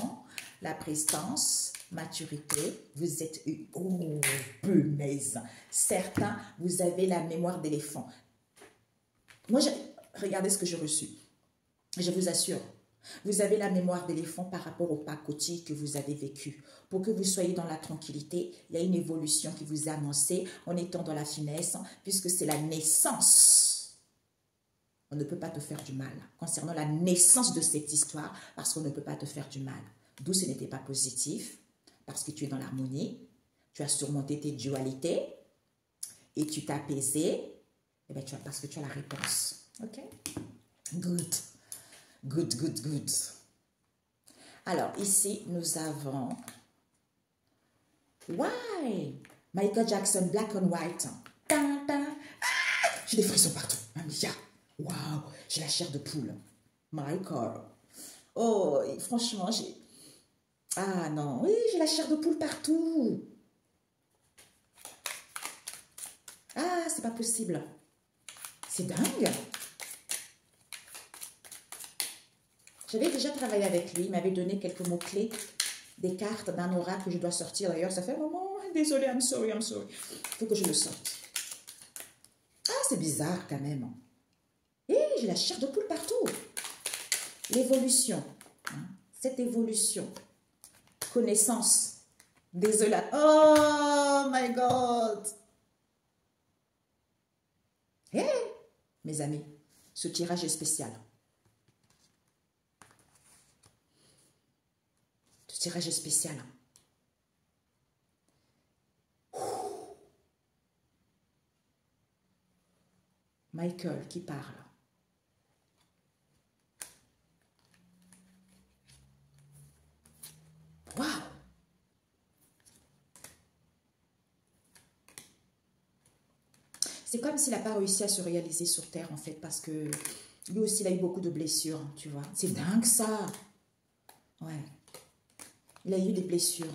la prestance, maturité. Vous êtes... Oh, punaise. Certains, vous avez la mémoire d'éléphant. Moi, regardez ce que j'ai reçu. Je vous assure, vous avez la mémoire d'éléphant par rapport au pacotille que vous avez vécu. Pour que vous soyez dans la tranquillité, il y a une évolution qui vous est annoncée en étant dans la finesse, puisque c'est la naissance. On ne peut pas te faire du mal. Concernant la naissance de cette histoire, parce qu'on ne peut pas te faire du mal. D'où ce n'était pas positif, parce que tu es dans l'harmonie, tu as surmonté tes dualités, et tu t'es apaisé. Eh bien, parce que tu as la réponse. OK? Good. Good, good, good. Alors, ici, nous avons... Why? Michael Jackson, Black and White. Tin, tin. Ah, j'ai des frissons partout. Mamia. Waouh, j'ai la chair de poule. Michael. Oh, franchement, j'ai... Ah non, oui, j'ai la chair de poule partout. Ah, c'est pas possible. C'est dingue. J'avais déjà travaillé avec lui. Il m'avait donné quelques mots-clés, des cartes d'un oracle que je dois sortir. D'ailleurs, ça fait un moment. Désolée, I'm sorry, I'm sorry. Il faut que je le sorte. Ah, c'est bizarre quand même. Et j'ai la chair de poule partout. L'évolution. Cette évolution Connaissance. Désolé. Oh my God. Hé, mes amis, ce tirage est spécial. Ce tirage est spécial. Michael qui parle. Waouh! C'est comme s'il n'a pas réussi à se réaliser sur Terre, en fait, parce que lui aussi, il a eu beaucoup de blessures, tu vois. C'est dingue, ça. Ouais. Il a eu des blessures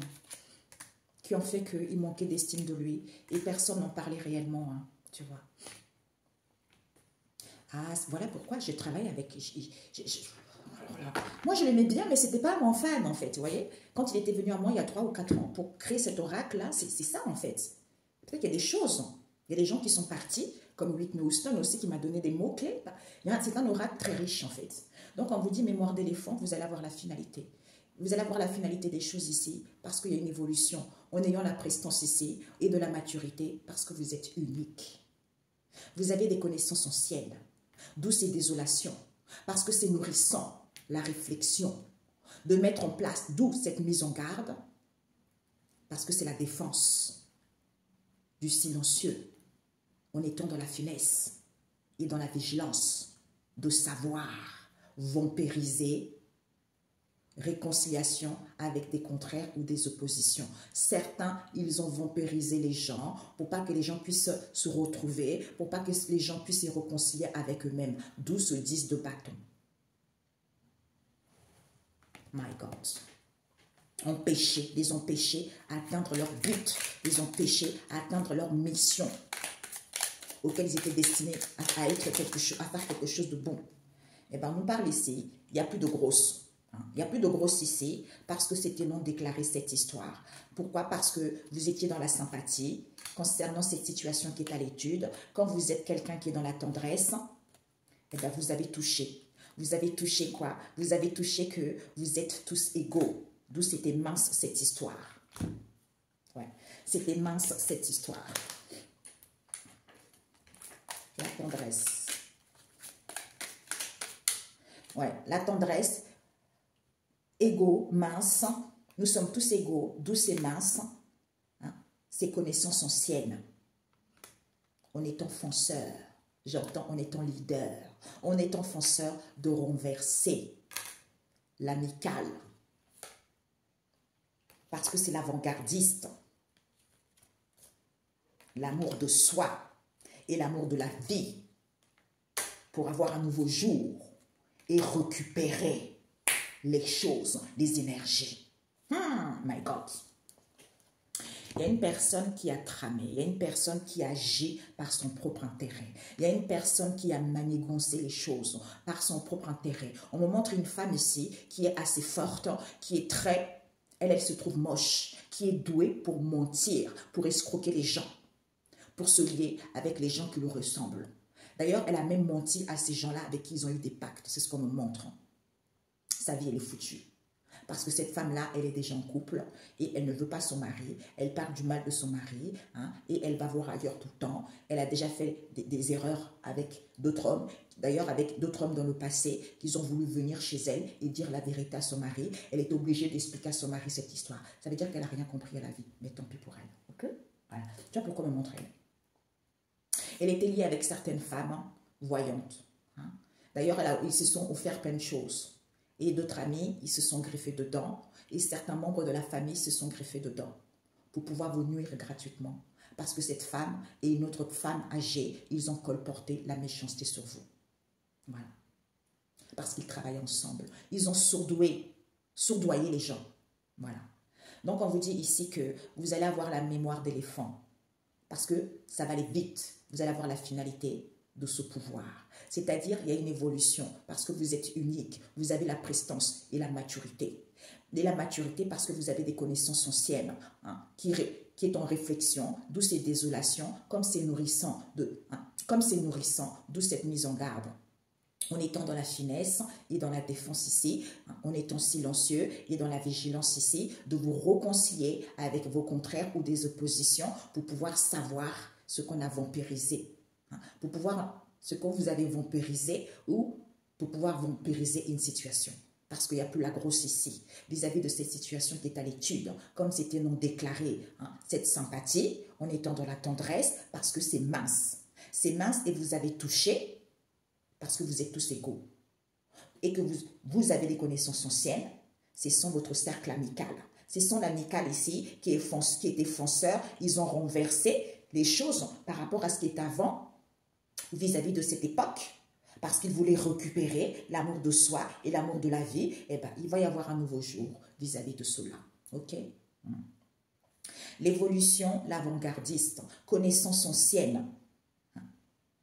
qui ont fait qu'il manquait d'estime de lui. Et personne n'en parlait réellement, hein, tu vois. Ah, voilà pourquoi je travaille avec... Moi, je l'aimais bien, mais ce n'était pas mon fan, en fait, vous voyez. Quand il était venu à moi, il y a 3 ou 4 ans, pour créer cet oracle-là, c'est ça, en fait. Peut-être qu'il y a des choses. Il y a des gens qui sont partis, comme Whitney Houston aussi, qui m'a donné des mots-clés. C'est un oracle très riche, en fait. Donc, on vous dit mémoire d'éléphant, vous allez avoir la finalité. Vous allez avoir la finalité des choses ici, parce qu'il y a une évolution, en ayant la prestance ici, et de la maturité, parce que vous êtes unique. Vous avez des connaissances anciennes, d'où ces désolations, parce que c'est nourrissant, la réflexion, de mettre en place, d'où cette mise en garde, parce que c'est la défense du silencieux, en étant dans la finesse et dans la vigilance, de savoir vampiriser, réconciliation avec des contraires ou des oppositions. Certains, ils ont vampirisé les gens pour pas que les gens puissent se retrouver, pour pas que les gens puissent se réconcilier avec eux-mêmes. D'où ce 10 de bâton. My God. Les empêcher à atteindre leur but, les empêcher à atteindre leur mission auxquels ils étaient destinés à être quelque chose, à faire quelque chose de bon. Eh bien, on nous parle ici, il n'y a plus de grosses. Il n'y a plus de grosses ici parce que c'était non déclaré cette histoire. Pourquoi? Parce que vous étiez dans la sympathie concernant cette situation qui est à l'étude. Quand vous êtes quelqu'un qui est dans la tendresse, eh bien, vous avez touché. Vous avez touché quoi? Vous avez touché que vous êtes tous égaux. D'où c'était mince cette histoire. Ouais, c'était mince cette histoire. La tendresse. Ouais, la tendresse. Égaux, minces, nous sommes tous égaux, d'où c'est mince, hein, ces connaissances anciennes. On est fonceur, j'entends on est leader, on est fonceur de renverser l'amical, parce que c'est l'avant-gardiste, l'amour de soi et l'amour de la vie, pour avoir un nouveau jour et récupérer les choses, les énergies. My God. Il y a une personne qui a tramé, il y a une personne qui agit par son propre intérêt. Il y a une personne qui a manigancé les choses par son propre intérêt. On me montre une femme ici qui est assez forte, qui est très... Elle se trouve moche, qui est douée pour mentir, pour escroquer les gens, pour se lier avec les gens qui lui ressemblent. D'ailleurs, elle a même menti à ces gens-là avec qui ils ont eu des pactes. C'est ce qu'on me montre. Sa vie, elle est foutue. Parce que cette femme-là, elle est déjà en couple et elle ne veut pas son mari. Elle parle du mal de son mari, hein, et elle va voir ailleurs tout le temps. Elle a déjà fait des erreurs avec d'autres hommes. D'ailleurs, avec d'autres hommes dans le passé qui ont voulu venir chez elle et dire la vérité à son mari. Elle est obligée d'expliquer à son mari cette histoire. Ça veut dire qu'elle n'a rien compris à la vie. Mais tant pis pour elle. Ok? Voilà. Tu vois pourquoi me montrer? Elle était liée avec certaines femmes, hein, voyantes. Hein. D'ailleurs, ils se sont offerts plein de choses. Et d'autres amis, ils se sont greffés dedans. Et certains membres de la famille se sont greffés dedans pour pouvoir vous nuire gratuitement. Parce que cette femme et une autre femme âgée, ils ont colporté la méchanceté sur vous. Voilà. Parce qu'ils travaillent ensemble. Ils ont sourdoyé les gens. Voilà. Donc, on vous dit ici que vous allez avoir la mémoire d'éléphant. Parce que ça va aller vite. Vous allez avoir la finalité de ce pouvoir. C'est-à-dire, il y a une évolution parce que vous êtes unique. Vous avez la prestance et la maturité. Et la maturité parce que vous avez des connaissances anciennes, hein, qui est en réflexion, d'où ces désolations, comme c'est nourrissant, d'où cette mise en garde. en étant dans la finesse et dans la défense ici, en étant silencieux et dans la vigilance ici, de vous réconcilier avec vos contraires ou des oppositions pour pouvoir savoir ce qu'on a vampirisé, pour pouvoir, ce que vous avez vampirisé ou pour pouvoir vampiriser une situation. Parce qu'il n'y a plus la grosse ici, vis-à-vis de cette situation qui est à l'étude, comme c'était non déclaré, cette sympathie, en étant dans la tendresse, parce que c'est mince. C'est mince et vous avez touché, parce que vous êtes tous égaux. Et que vous avez des connaissances anciennes, c'est sans votre cercle amical. C'est sans l'amical ici qui est défenseur. Ils ont renversé les choses par rapport à ce qui est avant, vis-à-vis de cette époque. Parce qu'ils voulaient récupérer l'amour de soi et l'amour de la vie. Eh bien, il va y avoir un nouveau jour vis-à-vis de cela. OK? L'évolution, l'avant-gardiste, connaissance ancienne.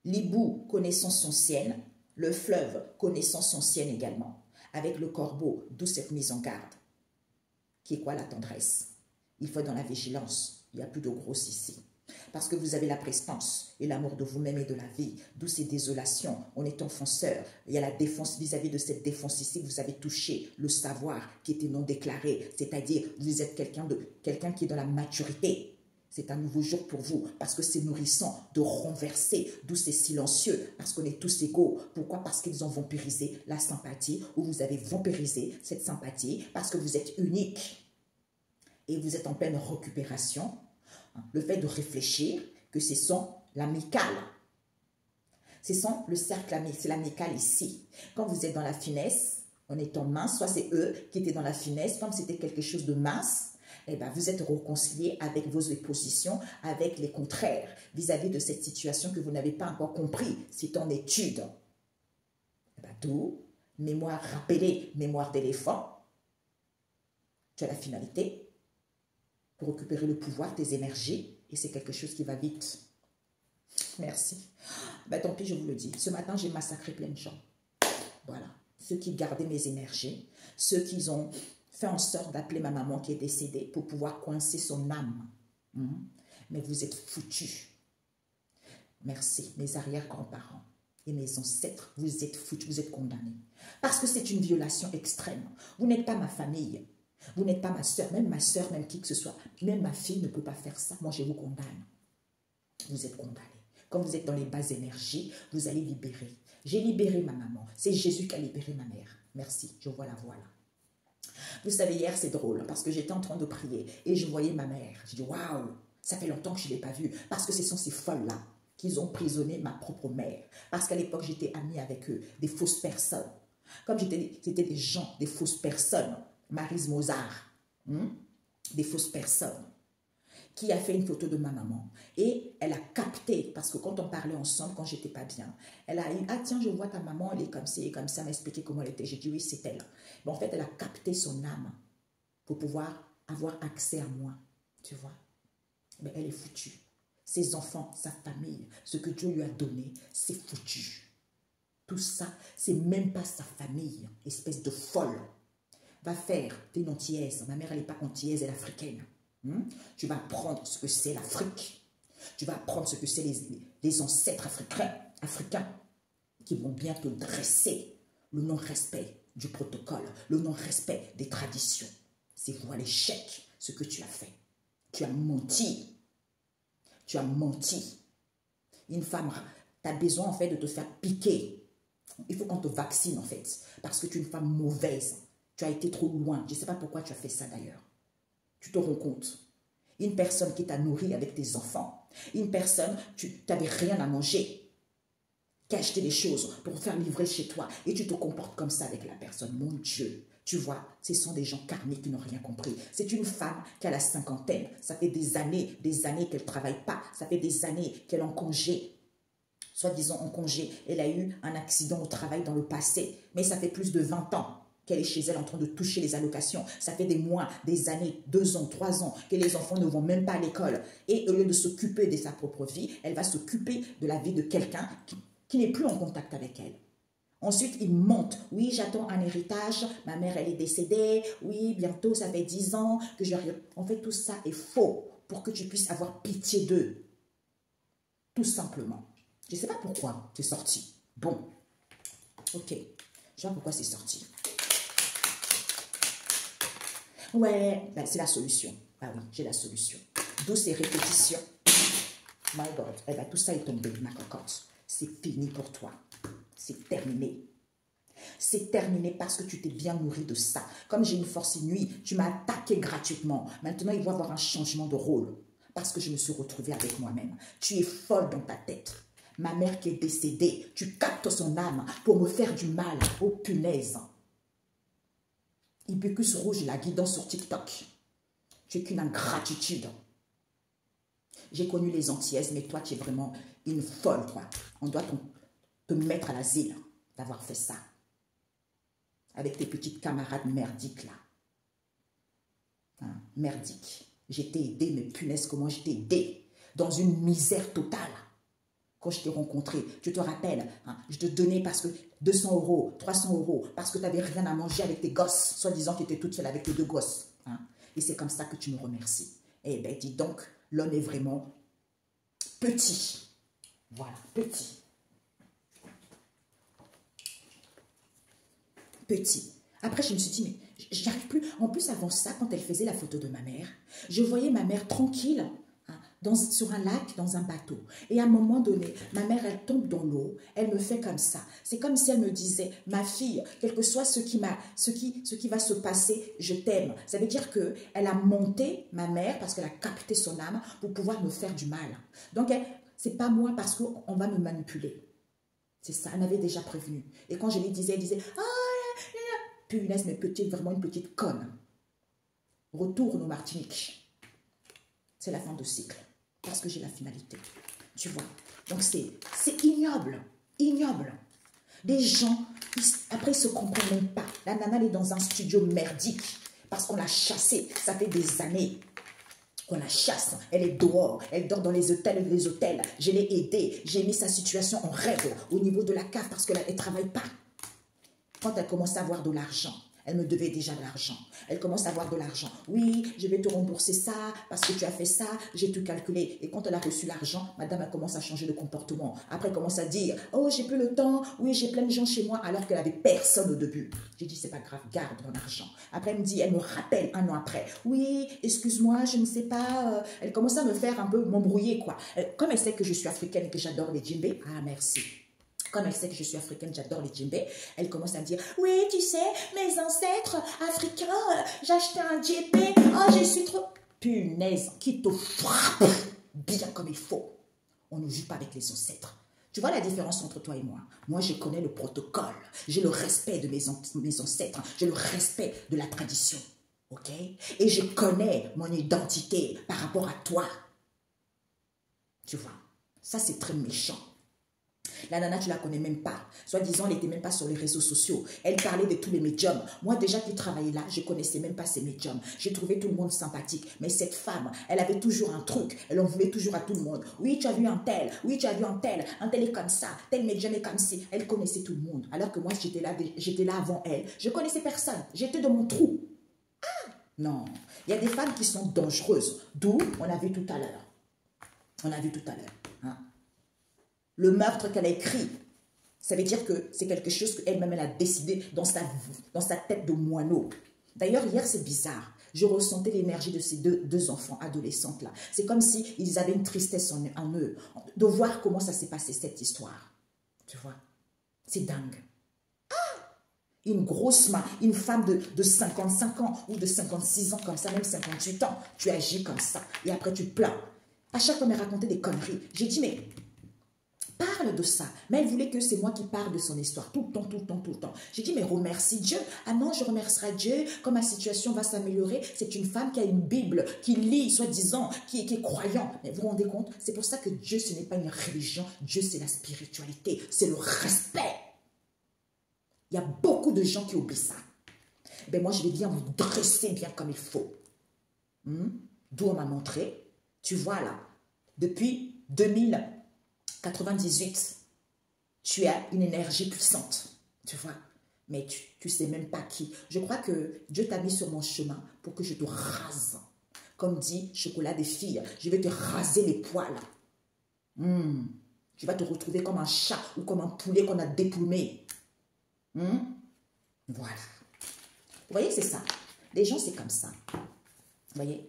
L'hibou, connaissance ancienne. Le fleuve, connaissance ancienne également. Avec le corbeau, d'où cette mise en garde. Qui est quoi la tendresse? Il faut être dans la vigilance. Il n'y a plus de grosse ici. Parce que vous avez la prestance et l'amour de vous-même et de la vie. D'où ces désolations. On est offenseur. Il y a la défense vis-à-vis de cette défense ici. Vous avez touché le savoir qui était non déclaré. C'est-à-dire, vous êtes quelqu'un qui est dans la maturité. C'est un nouveau jour pour vous, parce que c'est nourrissant de renverser, d'où c'est silencieux, parce qu'on est tous égaux. Pourquoi? Parce qu'ils ont vampirisé la sympathie, ou vous avez vampirisé cette sympathie, parce que vous êtes unique. Et vous êtes en pleine récupération. Le fait de réfléchir que c'est sans l'amical. C'est sans le cercle amical, c'est l'amical ici. Quand vous êtes dans la finesse, en étant mince, soit c'est eux qui étaient dans la finesse, comme c'était quelque chose de mince, eh bien, vous êtes réconcilié avec vos oppositions, avec les contraires, vis-à-vis de cette situation que vous n'avez pas encore compris, c'est en étude. Eh bien, d'où mémoire rappelée, mémoire d'éléphant. Tu as la finalité pour récupérer le pouvoir, tes énergies, et c'est quelque chose qui va vite. Merci. Ben, tant pis, je vous le dis. Ce matin, j'ai massacré plein de gens. Voilà. Ceux qui gardaient mes énergies, ceux qui ont fait en sorte d'appeler ma maman qui est décédée pour pouvoir coincer son âme. Mais vous êtes foutus. Merci, mes arrière-grands-parents et mes ancêtres, vous êtes foutus, vous êtes condamnés. Parce que c'est une violation extrême. Vous n'êtes pas ma famille. Vous n'êtes pas ma soeur, même qui que ce soit. Même ma fille ne peut pas faire ça. Moi, je vous condamne. Vous êtes condamnés. Quand vous êtes dans les basses énergies, vous allez libérer. J'ai libéré ma maman. C'est Jésus qui a libéré ma mère. Merci, je vois la voix là. Vous savez, hier, c'est drôle, parce que j'étais en train de prier et je voyais ma mère. Je dis, waouh, ça fait longtemps que je ne l'ai pas vue. Parce que ce sont ces folles-là qui ont prisonné ma propre mère. Parce qu'à l'époque, j'étais amie avec eux, des fausses personnes. Comme c'était des gens, des fausses personnes. Maryse Mozart, des fausses personnes, qui a fait une photo de ma maman. Et elle a capté, parce que quand on parlait ensemble, quand j'étais pas bien, elle a eu, ah tiens, je vois ta maman, elle est comme ça, et comme ça, elle m'a expliqué comment elle était. J'ai dit, oui, c'est elle. Mais en fait, elle a capté son âme pour pouvoir avoir accès à moi, tu vois. Mais elle est foutue. Ses enfants, sa famille, ce que Dieu lui a donné, c'est foutu. Tout ça, c'est même pas sa famille, espèce de folle. Va faire, t'es une antillaise. Ma mère, elle n'est pas antillaise, elle est africaine. Tu vas apprendre ce que c'est l'Afrique. Tu vas apprendre ce que c'est les ancêtres africains qui vont bien te dresser le non-respect du protocole, le non-respect des traditions. C'est voir l'échec, ce que tu as fait. Tu as menti. Tu as menti. Une femme, tu as besoin en fait de te faire piquer. Il faut qu'on te vaccine en fait, parce que tu es une femme mauvaise. Tu as été trop loin. Je ne sais pas pourquoi tu as fait ça d'ailleurs. Tu te rends compte. Une personne qui t'a nourri avec tes enfants. Une personne, tu n'avais rien à manger. Qui a acheté des choses pour faire livrer chez toi. Et tu te comportes comme ça avec la personne. Mon Dieu. Tu vois, ce sont des gens karmiques qui n'ont rien compris. C'est une femme qui a la cinquantaine. Ça fait des années qu'elle ne travaille pas. Ça fait des années qu'elle est en congé. Soi-disant en congé. Elle a eu un accident au travail dans le passé. Mais ça fait plus de 20 ans qu'elle est chez elle en train de toucher les allocations. Ça fait des mois, des années, 2 ans, 3 ans que les enfants ne vont même pas à l'école. Et au lieu de s'occuper de sa propre vie, elle va s'occuper de la vie de quelqu'un qui n'est plus en contact avec elle. Ensuite, il monte. Oui, j'attends un héritage. Ma mère, elle est décédée. Oui, bientôt, ça fait 10 ans que je... En fait, tout ça est faux pour que tu puisses avoir pitié d'eux. Tout simplement. Je ne sais pas pourquoi tu es sorti. Bon. Ok, je vois pourquoi c'est sorti. Ouais, ben, c'est la solution. Ah oui, j'ai la solution. D'où ces répétitions. My God, eh ben, tout ça est tombé, ma cocotte. C'est fini pour toi. C'est terminé. C'est terminé parce que tu t'es bien nourri de ça. Comme j'ai une force inouïe, tu m'as attaqué gratuitement. Maintenant, il va y avoir un changement de rôle. Parce que je me suis retrouvée avec moi-même. Tu es folle dans ta tête. Ma mère qui est décédée, tu captes son âme pour me faire du mal. Oh punaise. Hibiscus rouge, la guidance sur TikTok. Tu es qu'une ingratitude. J'ai connu les Antillaises, mais toi, tu es vraiment une folle, quoi. On doit te mettre à l'asile d'avoir fait ça. Avec tes petites camarades merdiques, là. Hein, merdiques. Je t'ai aidé, mais punaise, comment je t'ai aidé? Dans une misère totale. Quand je t'ai rencontré, tu te rappelles, hein, je te donnais parce que 200 €, 300 €, parce que tu n'avais rien à manger avec tes gosses, soi-disant que tu étais toute seule avec tes 2 gosses. Hein, et c'est comme ça que tu me remercies. Eh bien, dis donc, l'homme est vraiment petit. Voilà, petit. Petit. Après, je me suis dit, mais j'arrive plus. En plus, avant ça, quand elle faisait la photo de ma mère, je voyais ma mère tranquille, hein, sur un lac, dans un bateau. Et à un moment donné, ma mère, elle tombe dans l'eau, elle me fait comme ça. C'est comme si elle me disait, ma fille, quel que soit ce qui va se passer, je t'aime. Ça veut dire qu'elle a monté ma mère, parce qu'elle a capté son âme, pour pouvoir me faire du mal. Donc, c'est pas moi, parce qu'on va me manipuler. C'est ça, elle m'avait déjà prévenu. Et quand je lui disais, elle disait, ah, punaise, mais petite, vraiment une petite conne. Retourne au Martinique. C'est la fin de cycle. Parce que j'ai la finalité. Tu vois. Donc c'est ignoble. Ignoble. Des gens, après, ils ne se comprennent même pas. La nana, elle est dans un studio merdique. Parce qu'on l'a chassée. Ça fait des années qu'on la chasse. Elle est dehors. Elle dort dans les hôtels. Je l'ai aidée. J'ai mis sa situation en règle au niveau de la cave parce qu'elle ne travaille pas. Quand elle commence à avoir de l'argent, elle me devait déjà de l'argent. Elle commence à avoir de l'argent. Oui, je vais te rembourser ça parce que tu as fait ça, j'ai tout calculé. Et quand elle a reçu l'argent, madame, elle commence à changer de comportement. Après, elle commence à dire, oh, j'ai plus le temps, oui, j'ai plein de gens chez moi, alors qu'elle avait personne au début. J'ai dit, c'est pas grave, garde ton argent. Après, elle me dit, elle me rappelle un an après. Oui, excuse-moi, je ne sais pas. Elle commence à me faire un peu m'embrouiller, quoi. Comme elle sait que je suis africaine et que j'adore les djembés, ah, merci. Comme elle sait que je suis africaine, j'adore les djembés, elle commence à me dire, oui, tu sais, mes ancêtres africains, j'ai acheté un djembé, oh, je suis trop... Punaise, qui te frappe bien comme il faut. On ne joue pas avec les ancêtres. Tu vois la différence entre toi et moi? Moi, je connais le protocole, j'ai le respect de mes ancêtres, j'ai le respect de la tradition, ok? Et je connais mon identité par rapport à toi. Tu vois, ça c'est très méchant. La nana, tu ne la connais même pas. Soi-disant, elle n'était même pas sur les réseaux sociaux. Elle parlait de tous les médiums. Moi, déjà qui travaillais là, je ne connaissais même pas ces médiums. J'ai trouvé tout le monde sympathique. Mais cette femme, elle avait toujours un truc. Elle en voulait toujours à tout le monde. Oui, tu as vu un tel. Oui, tu as vu un tel. Un tel est comme ça. Tel médium est comme ci. Elle connaissait tout le monde. Alors que moi, j'étais là avant elle. Je ne connaissais personne. J'étais dans mon trou. Ah, non. Il y a des femmes qui sont dangereuses. D'où, on a vu tout à l'heure. On a vu tout à l'heure. Hein? Le meurtre qu'elle a écrit, ça veut dire que c'est quelque chose qu'elle-même elle a décidé dans sa tête de moineau. D'ailleurs, hier, c'est bizarre. Je ressentais l'énergie de ces deux enfants adolescentes-là. C'est comme s'ils avaient une tristesse en eux, de voir comment ça s'est passé, cette histoire. Tu vois? C'est dingue. Ah! Une grosse main, une femme de 55 ans ou de 56 ans, comme ça, même 58 ans, tu agis comme ça. Et après, tu plains. À chaque fois, elle me racontait des conneries. J'ai dit, mais... parle de ça. Mais elle voulait que c'est moi qui parle de son histoire. Tout le temps, tout le temps, tout le temps. J'ai dit, mais remercie Dieu. Ah non, je remercierai Dieu. Quand ma situation va s'améliorer, c'est une femme qui a une Bible, qui lit, soi-disant, qui est croyant. Mais vous vous rendez compte? C'est pour ça que Dieu, ce n'est pas une religion. Dieu, c'est la spiritualité. C'est le respect. Il y a beaucoup de gens qui oublient ça. Ben moi, je vais bien vous dresser bien comme il faut. D'où on m'a montré. Tu vois là, depuis 2098, tu as une énergie puissante, tu vois, mais tu ne sais même pas qui. Je crois que Dieu t'a mis sur mon chemin pour que je te rase. Comme dit Chocolat des filles, je vais te raser les poils. Tu vas te retrouver comme un chat ou comme un poulet qu'on a déplumé. Voilà. Vous voyez, c'est ça. Les gens, c'est comme ça. Vous voyez?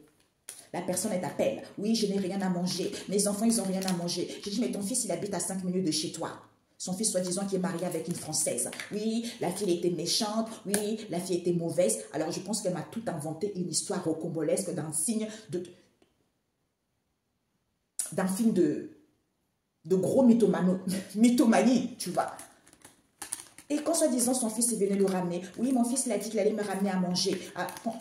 La personne, elle t'appelle. Oui, je n'ai rien à manger. Mes enfants, ils n'ont rien à manger. J'ai dit, mais ton fils, il habite à 5 minutes de chez toi. Son fils, soi-disant, qui est marié avec une Française. Oui, la fille était méchante. Oui, la fille était mauvaise. Alors, je pense qu'elle m'a tout inventé une histoire rocambolesque d'un film de gros mythomanie, tu vois. Et quand soi-disant son fils est venu le ramener, oui, mon fils il a dit qu'il allait me ramener à manger. Ah, bon.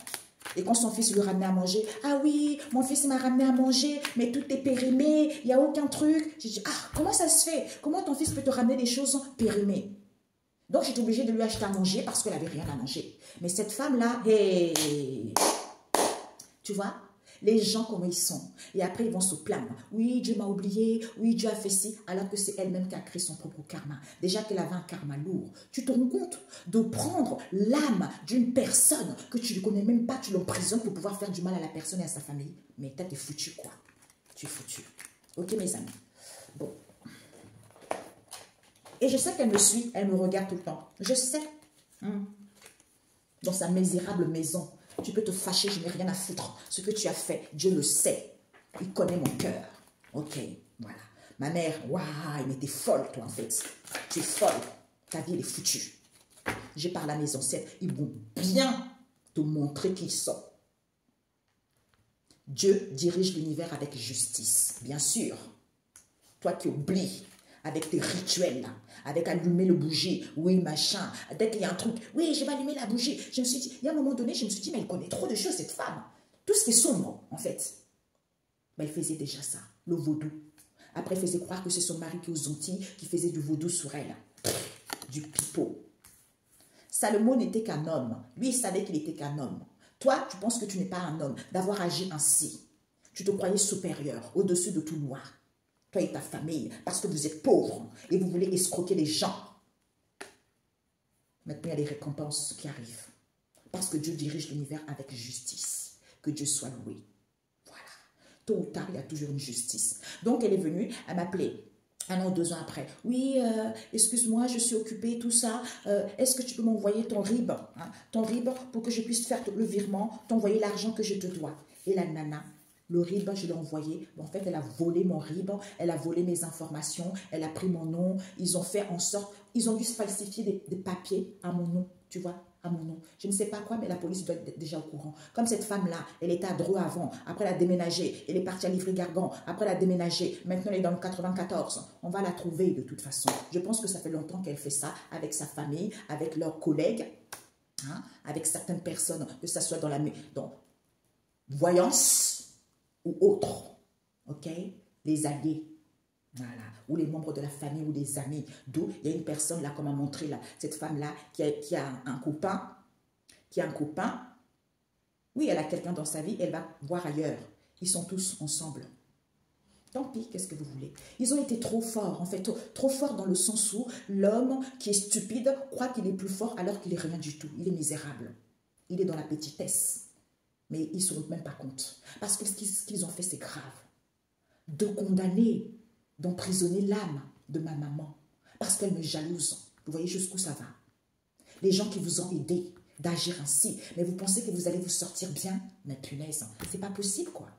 Et quand son fils lui ramenait à manger, ah oui, mon fils m'a ramené à manger, mais tout est périmé, il n'y a aucun truc. J'ai dit, ah, comment ça se fait? Comment ton fils peut te ramener des choses périmées? Donc j'étais obligée de lui acheter à manger parce qu'elle n'avait rien à manger. Mais cette femme-là, hey, tu vois? Les gens, comment ils sont. Et après, ils vont se plaindre. Oui, Dieu m'a oublié. Oui, Dieu a fait ci. Alors que c'est elle-même qui a créé son propre karma. Déjà qu'elle avait un karma lourd. Tu te rends compte de prendre l'âme d'une personne que tu ne connais même pas, tu l'emprisonnes pour pouvoir faire du mal à la personne et à sa famille. Mais t'es foutu, quoi. Tu es foutu. Ok, mes amis. Bon. Et je sais qu'elle me suit. Elle me regarde tout le temps. Je sais. Dans sa misérable maison. Tu peux te fâcher, je n'ai rien à foutre. Ce que tu as fait, Dieu le sait. Il connaît mon cœur. Ok, voilà. Ma mère, waouh, elle était folle, toi, en fait. Tu es folle. Ta vie, elle est foutue. J'ai par la maison 7. Ils vont bien te montrer qui ils sont. Dieu dirige l'univers avec justice, bien sûr. Toi qui oublies, avec tes rituels, avec allumer le bougie, oui, machin, dès qu'il y a un truc, oui, je vais allumer la bougie. Je me suis dit, il y a un moment donné, je me suis dit, mais elle connaît trop de choses, cette femme. Tout ce qui est sombre, en fait. Mais elle faisait déjà ça, le vaudou. Après, elle faisait croire que c'est son mari qui est aux Antilles, qui faisait du vaudou sur elle. Du pipeau. Salomon n'était qu'un homme. Lui, il savait qu'il était qu'un homme. Toi, tu penses que tu n'es pas un homme, d'avoir agi ainsi. Tu te croyais supérieur, au-dessus de tout noir. Toi et ta famille, parce que vous êtes pauvres et vous voulez escroquer les gens. Maintenant, il y a des récompenses qui arrivent. Parce que Dieu dirige l'univers avec justice. Que Dieu soit loué. Voilà. Tôt ou tard, il y a toujours une justice. Donc, elle est venue, elle m'appelait 1 an, 2 ans après. Oui, excuse-moi, je suis occupée, tout ça. Est-ce que tu peux m'envoyer ton RIB, hein, ton RIB pour que je puisse faire le virement, t'envoyer l'argent que je te dois. Et la nana, le RIB, je l'ai envoyé. En fait, elle a volé mon RIB, elle a volé mes informations, elle a pris mon nom. Ils ont fait en sorte, ils ont dû falsifier des papiers à mon nom, tu vois, à mon nom. Je ne sais pas quoi, mais la police doit être déjà au courant. Comme cette femme-là, elle était à Dreux avant, après elle a déménagé, elle est partie à Livry-Gargan, après elle a déménagé, maintenant elle est dans le 94. On va la trouver de toute façon. Je pense que ça fait longtemps qu'elle fait ça avec sa famille, avec leurs collègues, hein, avec certaines personnes, que ce soit dans voyance, ou autres, ok, les alliés, voilà, ou les membres de la famille ou des amis. D'où il y a une personne là, comme a montré là, cette femme-là qui a un copain, oui, elle a quelqu'un dans sa vie, elle va voir ailleurs. Ils sont tous ensemble. Tant pis, qu'est-ce que vous voulez? Ils ont été trop forts, en fait, trop forts dans le sens où l'homme qui est stupide croit qu'il est plus fort alors qu'il n'est rien du tout. Il est misérable. Il est dans la petitesse. Mais ils ne se rendent même pas compte. Parce que ce qu'ils ont fait, c'est grave. De condamner, d'emprisonner l'âme de ma maman. Parce qu'elle me jalouse. Vous voyez jusqu'où ça va. Les gens qui vous ont aidé d'agir ainsi. Mais vous pensez que vous allez vous sortir bien? Mais punaise, c'est pas possible, quoi.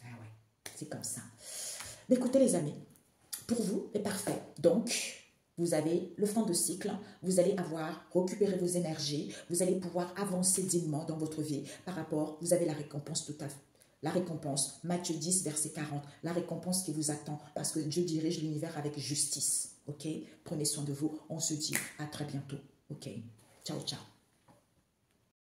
Ah ouais, c'est comme ça. Mais écoutez, les amis, pour vous, c'est parfait. Donc, vous avez le fin de cycle, vous allez récupérer vos énergies, vous allez pouvoir avancer dignement dans votre vie par rapport, vous avez la récompense tout à fait. La récompense, Matthieu 10, verset 40, la récompense qui vous attend parce que Dieu dirige l'univers avec justice. Ok? Prenez soin de vous. On se dit à très bientôt. Ok? Ciao, ciao.